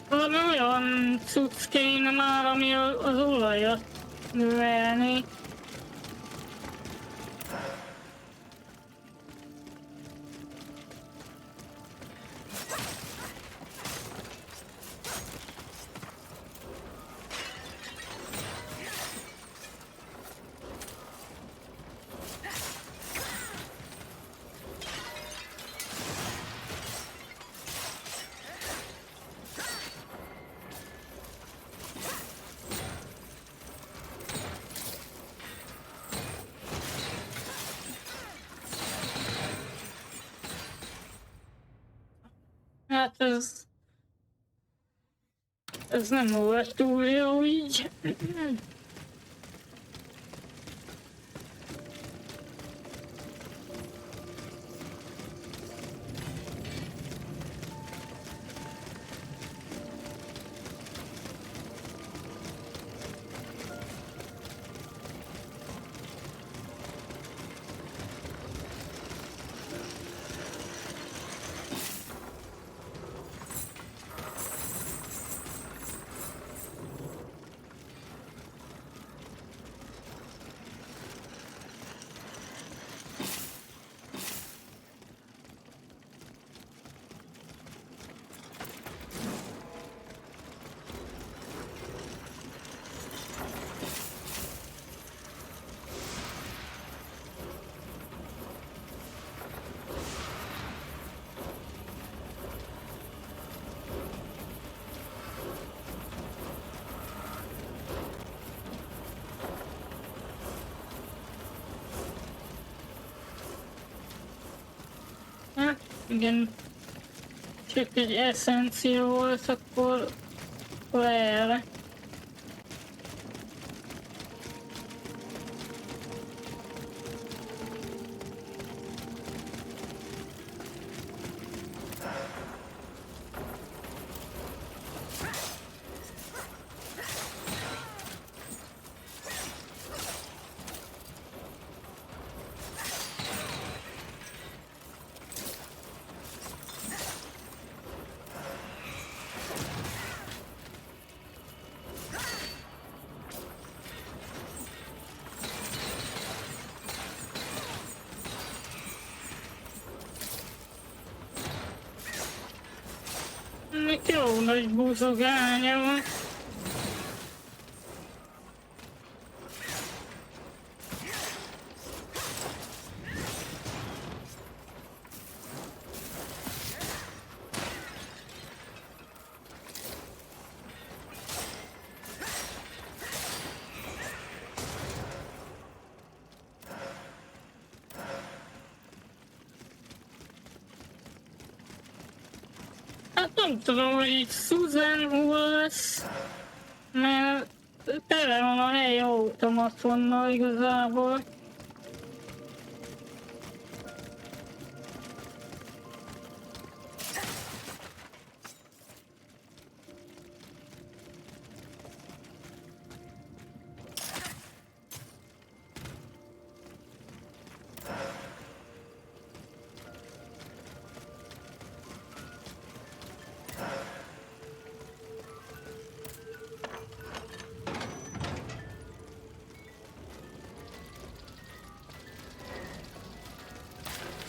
Valami olyan cucc kéne már, ami az olajat növelni. hát ez nem volt túl jó így. Igen, csak egy eszencia volt, akkor erre. Jó nagy buzogánya van. Nem tudom, hogy itt Susan hol lesz, mert tele van a helyi automatonnal igazából.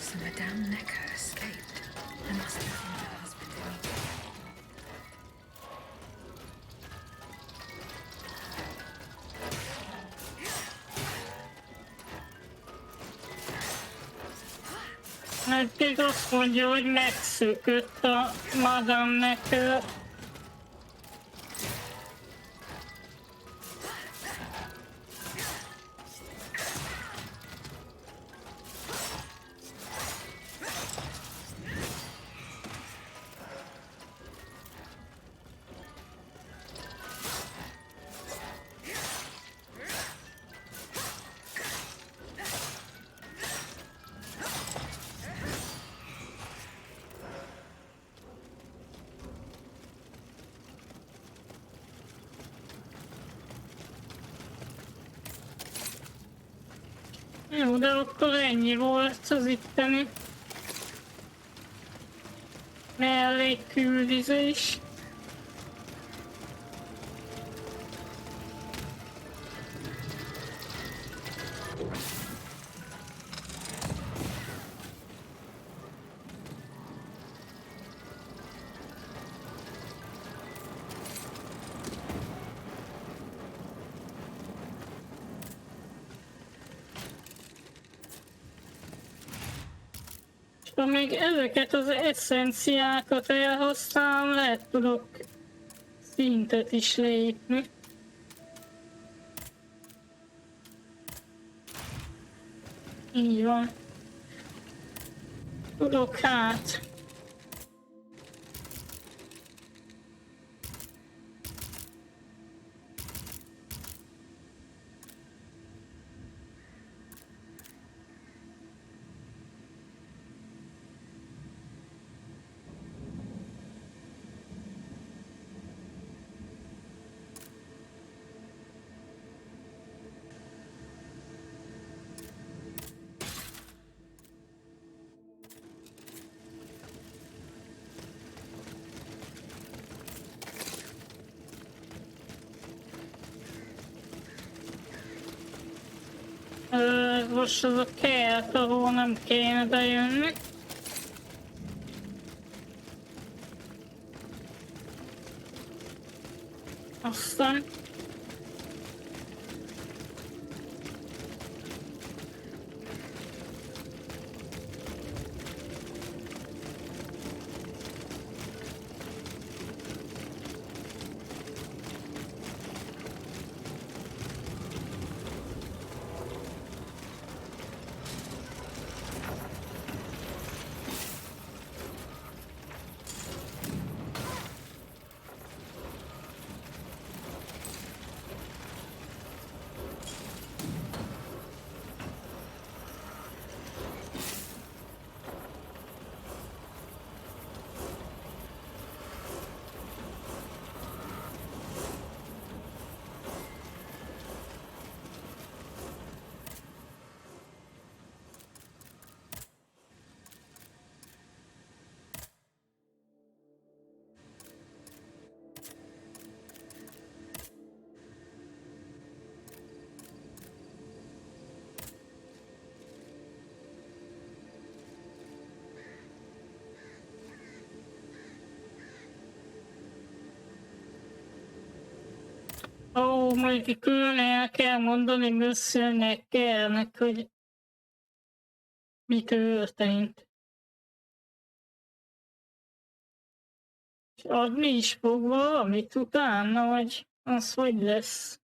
So Madame Necker escaped and must have found her husband immediately. Mert itt azt mondja, hogy megszökött a Madame Necker. Jó, de akkor ennyi volt az itteni mellékküldizés. Ha még ezeket az eszenciákat elhasználom, lehet tudok szintet is lépni. Így van. Tudok hát orvos az a kert, ahol nem kéne bejönni. Aztán... Ó, majd külön el kell mondani Mösszőnek, kérnek, hogy mi történt. És adni is fog valamit utána, vagy az hogy lesz?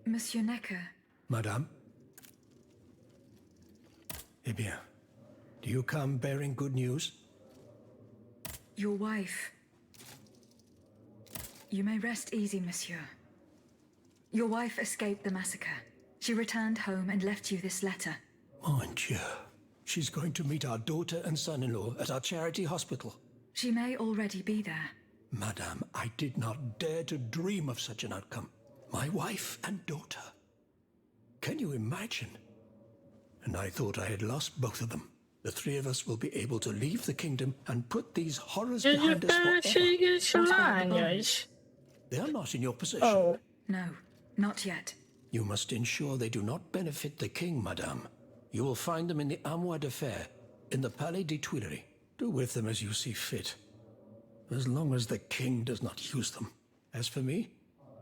Monsieur Necker. Madame? Eh bien, do you come bearing good news? Your wife. You may rest easy, monsieur. Your wife escaped the massacre. She returned home and left you this letter. Mon Dieu. She's going to meet our daughter and son-in-law at our charity hospital. She may already be there. Madame, I did not dare to dream of such an outcome. My wife and daughter. Can you imagine? And I thought I had lost both of them. The three of us will be able to leave the kingdom and put these horrors behind us forever. They are not in your possession. Oh. No, not yet. You must ensure they do not benefit the king, madame. You will find them in the Armoire de Fer, in the Palais des Tuileries. Do with them as you see fit, as long as the king does not use them. As for me,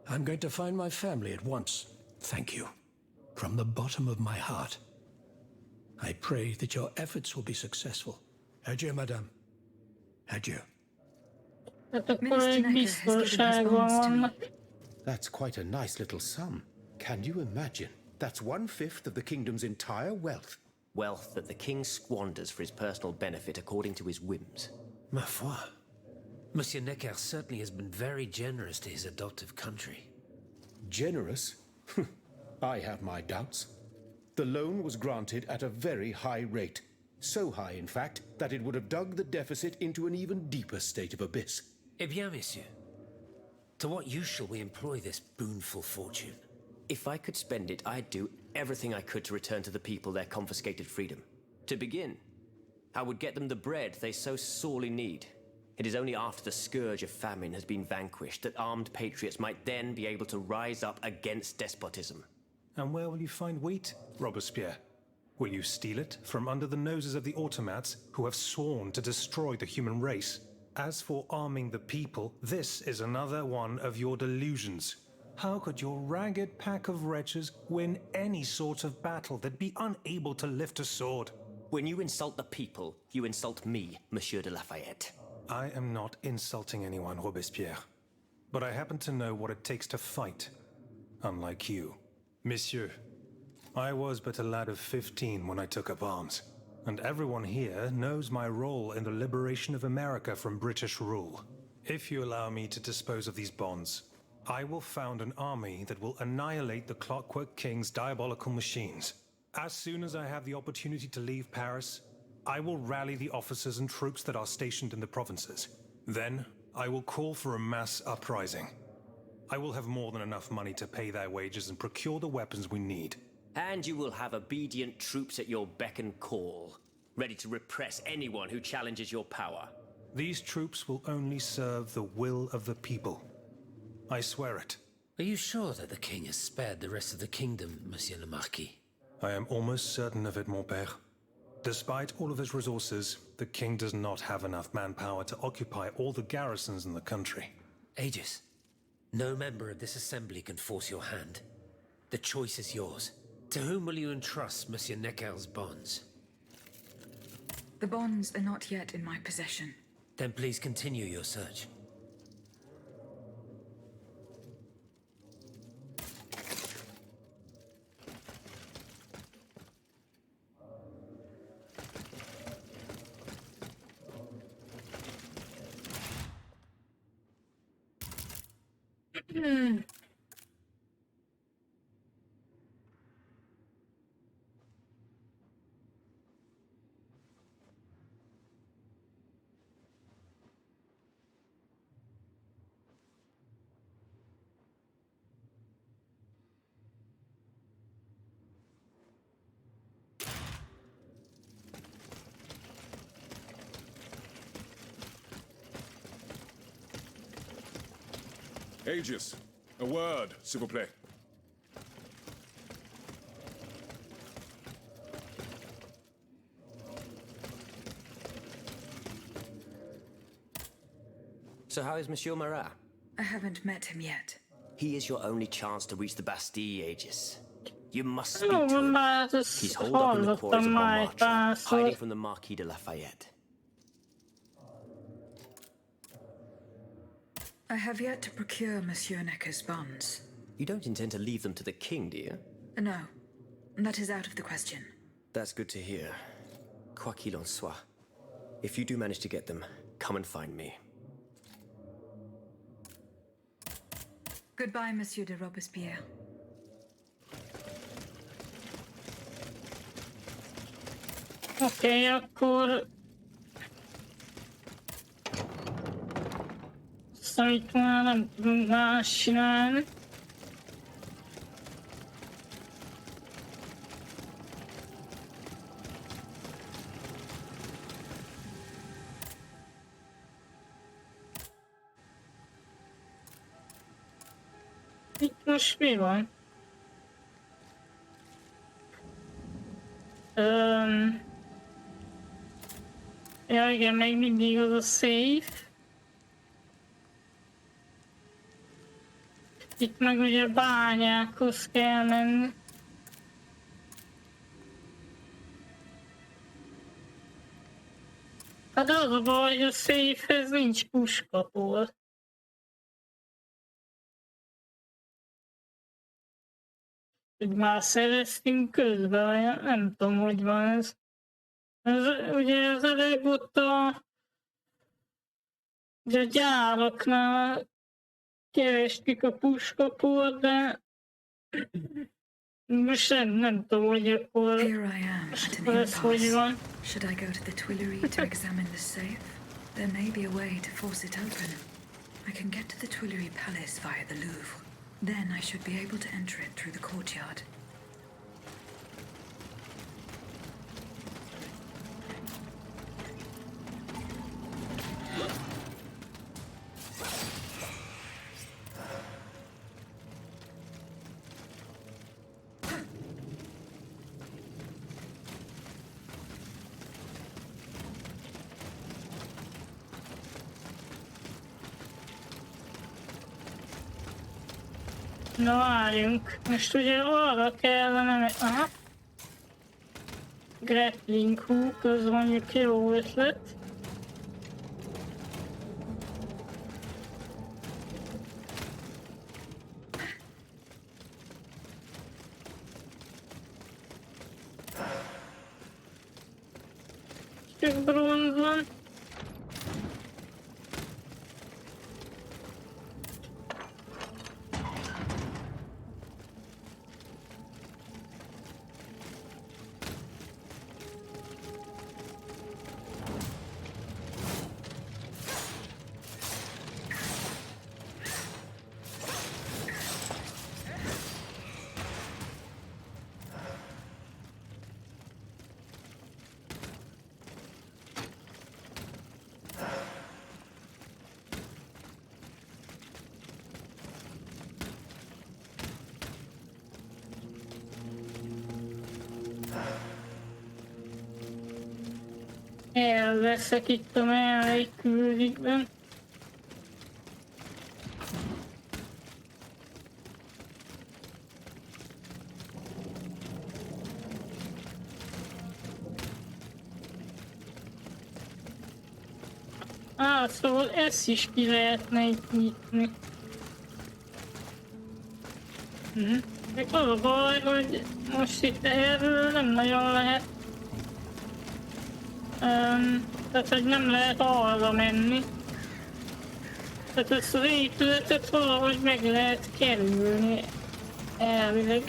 I'm going to find my family at once. Thank you. From the bottom of my heart. I pray that your efforts will be successful. Adieu, madame. Adieu. Minister Necker has given his bonds to me. That's quite a nice little sum. Can you imagine? That's 1/5 of the kingdom's entire wealth. Wealth that the king squanders for his personal benefit according to his whims. Ma foi. Monsieur Necker certainly has been very generous to his adoptive country. Generous? I have my doubts. The loan was granted at a very high rate. So high, in fact, that it would have dug the deficit into an even deeper state of abyss. Eh bien, monsieur. To what use shall we employ this boonful fortune? If I could spend it, I'd do everything I could to return to the people their confiscated freedom. To begin, I would get them the bread they so sorely need. It is only after the scourge of famine has been vanquished that armed patriots might then be able to rise up against despotism. And where will you find wheat, Robespierre? Will you steal it from under the noses of the automats who have sworn to destroy the human race? As for arming the people, this is another one of your delusions. How could your ragged pack of wretches win any sort of battle that'd be unable to lift a sword? When you insult the people, you insult me, Monsieur de Lafayette. I am not insulting anyone, Robespierre. But I happen to know what it takes to fight, unlike you. Monsieur, I was but a lad of 15 when I took up arms, and everyone here knows my role in the liberation of America from British rule. If you allow me to dispose of these bonds, I will found an army that will annihilate the Clockwork King's diabolical machines. As soon as I have the opportunity to leave Paris, I will rally the officers and troops that are stationed in the provinces. Then, I will call for a mass uprising. I will have more than enough money to pay their wages and procure the weapons we need. And you will have obedient troops at your beck and call, ready to repress anyone who challenges your power. These troops will only serve the will of the people. I swear it. Are you sure that the king has spared the rest of the kingdom, Monsieur le Marquis? I am almost certain of it, mon père. Despite all of his resources, the king does not have enough manpower to occupy all the garrisons in the country. Aegis, no member of this assembly can force your hand. The choice is yours. To whom will you entrust Monsieur Necker's bonds? The bonds are not yet in my possession. Then please continue your search. Aegis, a word, s'il vous plaît. So how is Monsieur Marat? I haven't met him yet. He is your only chance to reach the Bastille, Aegis. You must speak Oh, to him. men He's holed up in the quarters of Montmartre, hiding from the Marquis de Lafayette. I have yet to procure Monsieur Necker's bonds. You don't intend to leave them to the king, do you? No, that is out of the question. That's good to hear. Quoi qu'il en soit, if you do manage to get them, come and find me. Goodbye, Monsieur de Robespierre. Oké, akkor... Aztán itt már nem tudunk más csinálni. Itt most mi van? Ja igen, még mindig az a safe. Itt meg ugye bányákhoz kell menni. Hát az a baj, hogy a safe-hez nincs puskapor. Hogy már szereztünk közben, vagy nem tudom, hogy van ez. Ez ugye az előbb ott ugye a gyáraknál kerestük a puskaport, de most nem tudom, hogy akkor ez hogy van. Should I go to the Tuileries to examine the safe? There may be a way to force it open. I can get to the Tuileries Palace via the Louvre. Then I should be able to enter it through the courtyard. Na várjunk, most ugye arra kellene, aha, grappling hook, az mondjuk jó ötlet. Csak bronz van. elveszek itt a mellékküldikben. Szóval ezt is ki lehetne itt nyitni. Még az a baj, hogy most itt erről nem nagyon lehet. Tehát, hogy nem lehet arra menni. Tehát ezt az épületet valahogy meg lehet kerülni elvileg.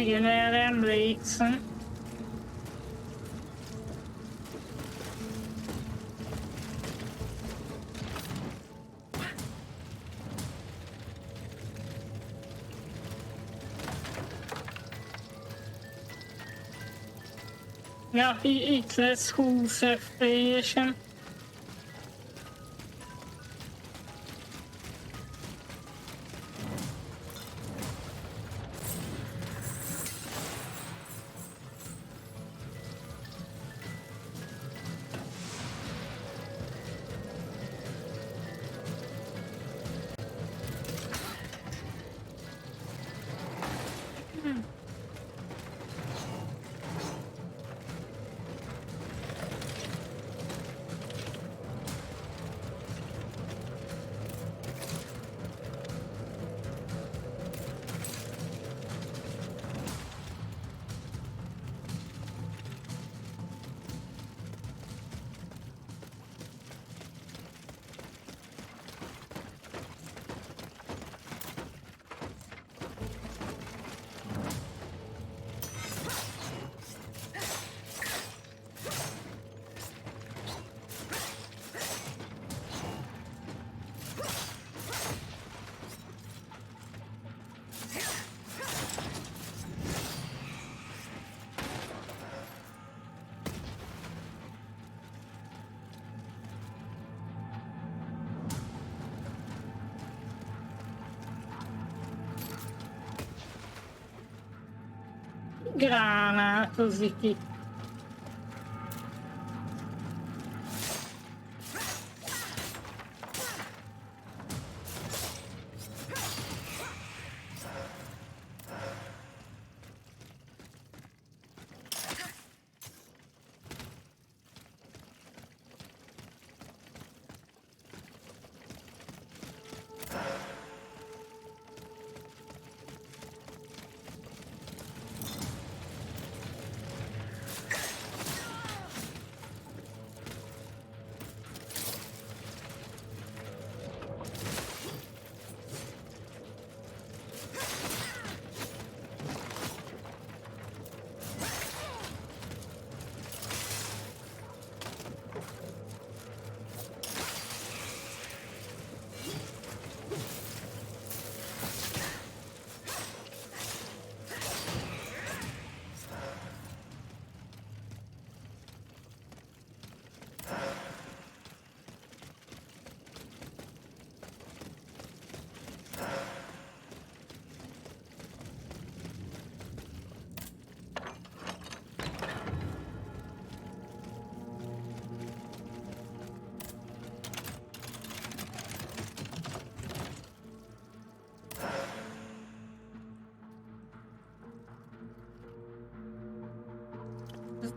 Igen, erre emlékszem. Ja, itt lesz 20 FPS-en. Gránátozik itt.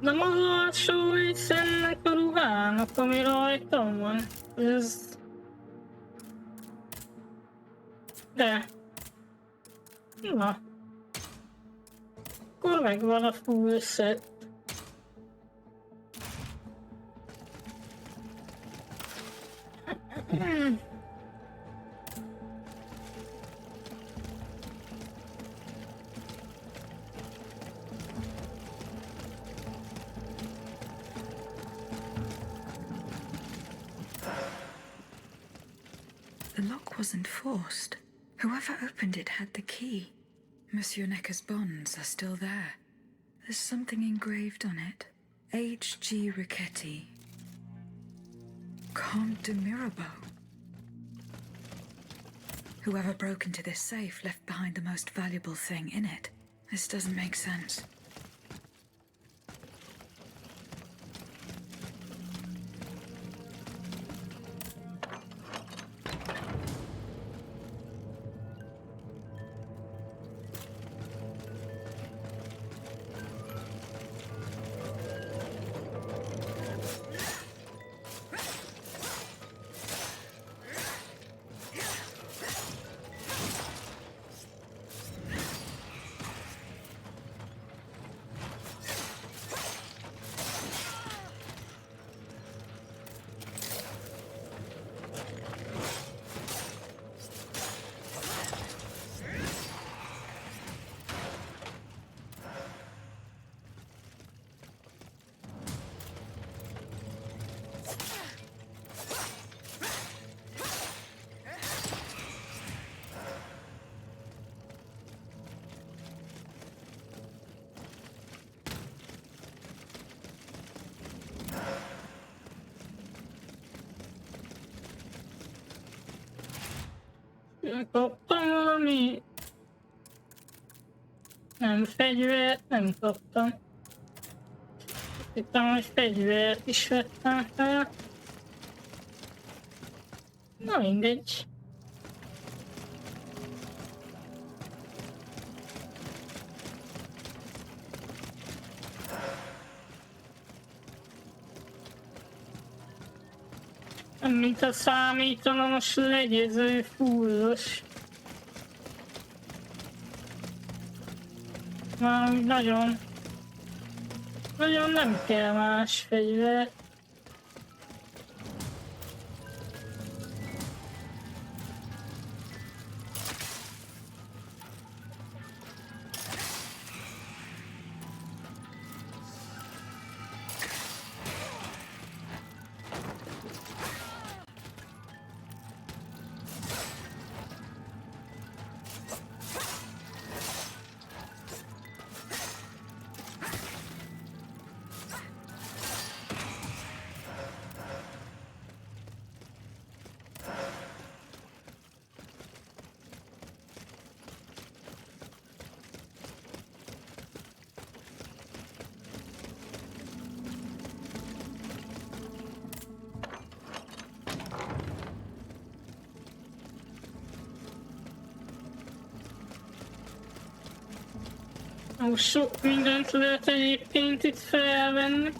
Nem az alsó rész ennek a ruhának, ami rajtam van. Ez... De... Na. Akkor megvan a full set. The lock wasn't forced. Whoever opened it had the key. Monsieur Necker's bonds are still there. There's something engraved on it. H.G. Riquetti. Comte de Mirabeau. Whoever broke into this safe left behind the most valuable thing in it. This doesn't make sense. Kaptam valami... Nem, fegyvert nem kaptam. Hittem, hogy fegyvert is vettem fel. Na mindegy. Mint a számítanom, most legyező fullos. Valami nagyon nem kell más fegyver. Most sok mindent lehet egyébként itt felvenni.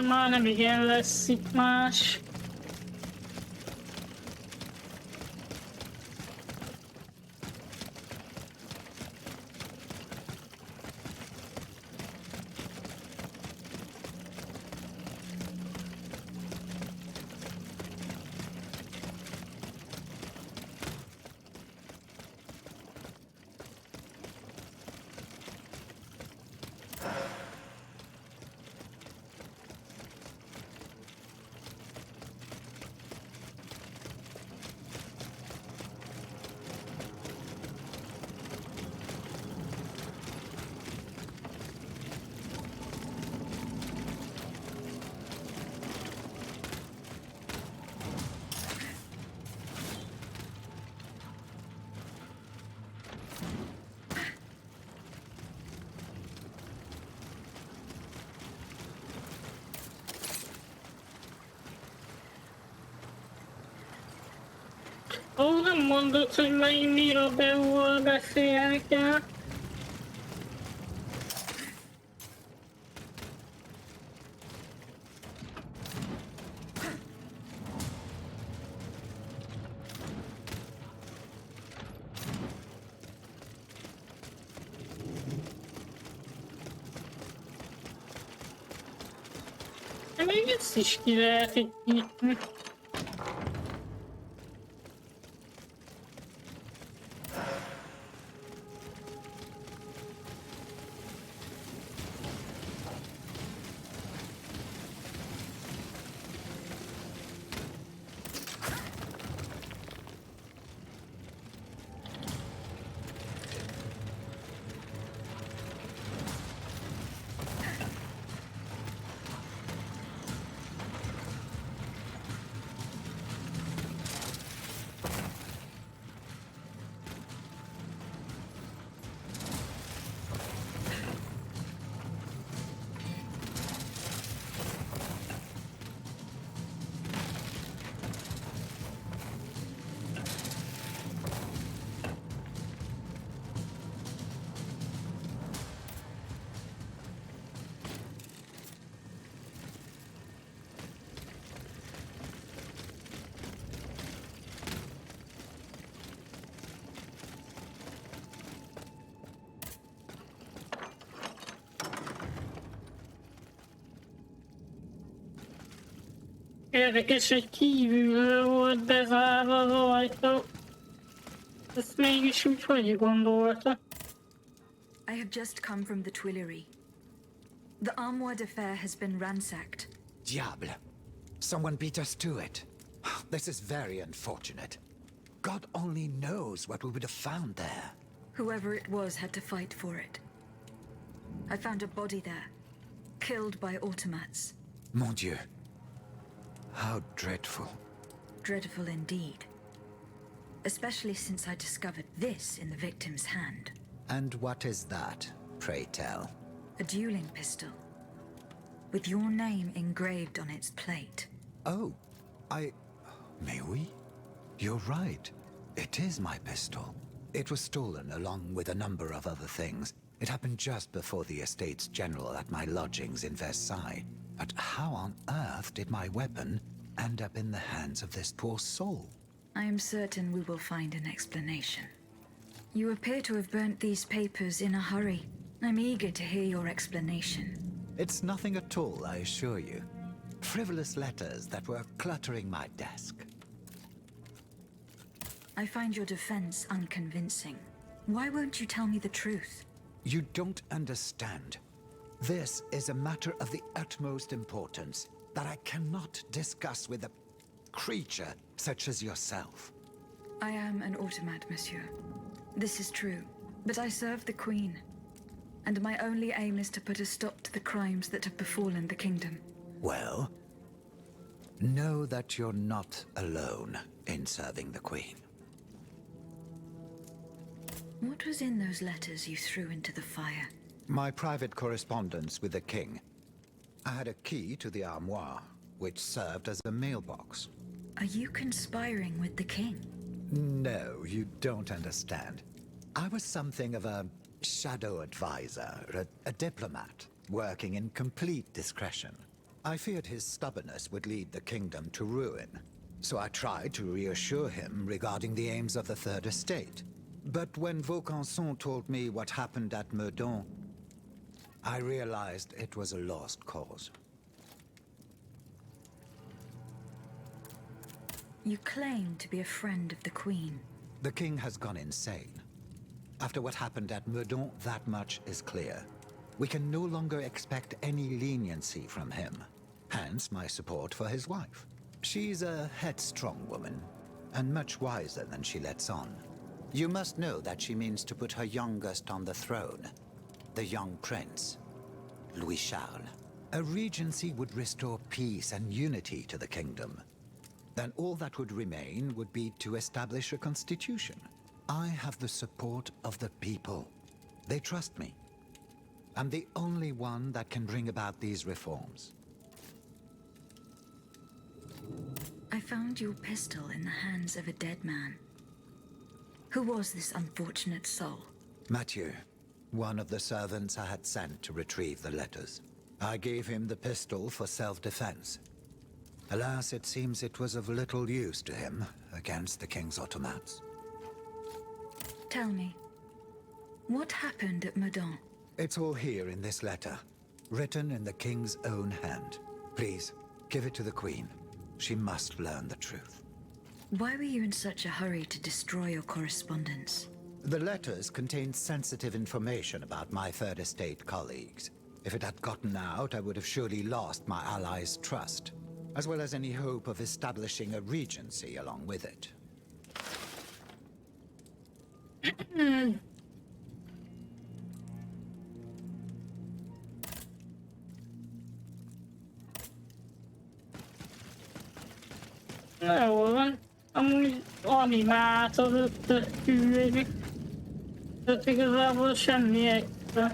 Már nem igen lesz itt más. Ó, nem mondod, hogy melyik Mirabeuval beszélni kell. De még ezt is ki lehet itt nyitni. Érdekes, hogy kívülről volt bezárva az ajtó. Ezt mégis úgy hogy gondolta? I have just come from the Tuileries. The armoire d'affaires has been ransacked. Diable. Someone beat us to it. This is very unfortunate. God only knows what we would have found there. Whoever it was had to fight for it. I found a body there, killed by automats. Mon Dieu. How dreadful. Dreadful indeed. Especially since I discovered this in the victim's hand. And what is that, pray tell? A dueling pistol. With your name engraved on its plate. Oh, May we? You're right. It is my pistol. It was stolen along with a number of other things. It happened just before the Estates General at my lodgings in Versailles. But how on earth did my weapon end up in the hands of this poor soul? I am certain we will find an explanation. You appear to have burnt these papers in a hurry. I'm eager to hear your explanation. It's nothing at all, I assure you. Frivolous letters that were cluttering my desk. I find your defense unconvincing. Why won't you tell me the truth? You don't understand. This is a matter of the utmost importance that I cannot discuss with a creature such as yourself. I am an automat, monsieur. This is true, but I serve the Queen. And my only aim is to put a stop to the crimes that have befallen the kingdom. Well, know that you're not alone in serving the Queen. What was in those letters you threw into the fire? My private correspondence with the King. I had a key to the armoire, which served as a mailbox. Are you conspiring with the King? No, you don't understand. I was something of a shadow advisor, a diplomat, working in complete discretion. I feared his stubbornness would lead the kingdom to ruin, so I tried to reassure him regarding the aims of the Third Estate. But when Vaucanson told me what happened at Meudon, I realized it was a lost cause. You claim to be a friend of the Queen. The King has gone insane. After what happened at Meudon, that much is clear. We can no longer expect any leniency from him. Hence my support for his wife. She's a headstrong woman, and much wiser than she lets on. You must know that she means to put her youngest on the throne, the young prince, Louis Charles. A regency would restore peace and unity to the kingdom. Then all that would remain would be to establish a constitution. I have the support of the people. They trust me. I'm the only one that can bring about these reforms. I found your pistol in the hands of a dead man. Who was this unfortunate soul? Mathieu, one of the servants I had sent to retrieve the letters. I gave him the pistol for self-defense. Alas, it seems it was of little use to him against the king's automats. Tell me, what happened at Meudon? It's all here in this letter, written in the king's own hand. Please, give it to the queen. She must learn the truth. Why were you in such a hurry to destroy your correspondence? The letters contained sensitive information about my Third Estate colleagues. If it had gotten out, I would have surely lost my allies' trust, as well as any hope of establishing a regency along with it. Jól van. Amúgy animátor ötlet küldeni. Tehát igazából semmi extra.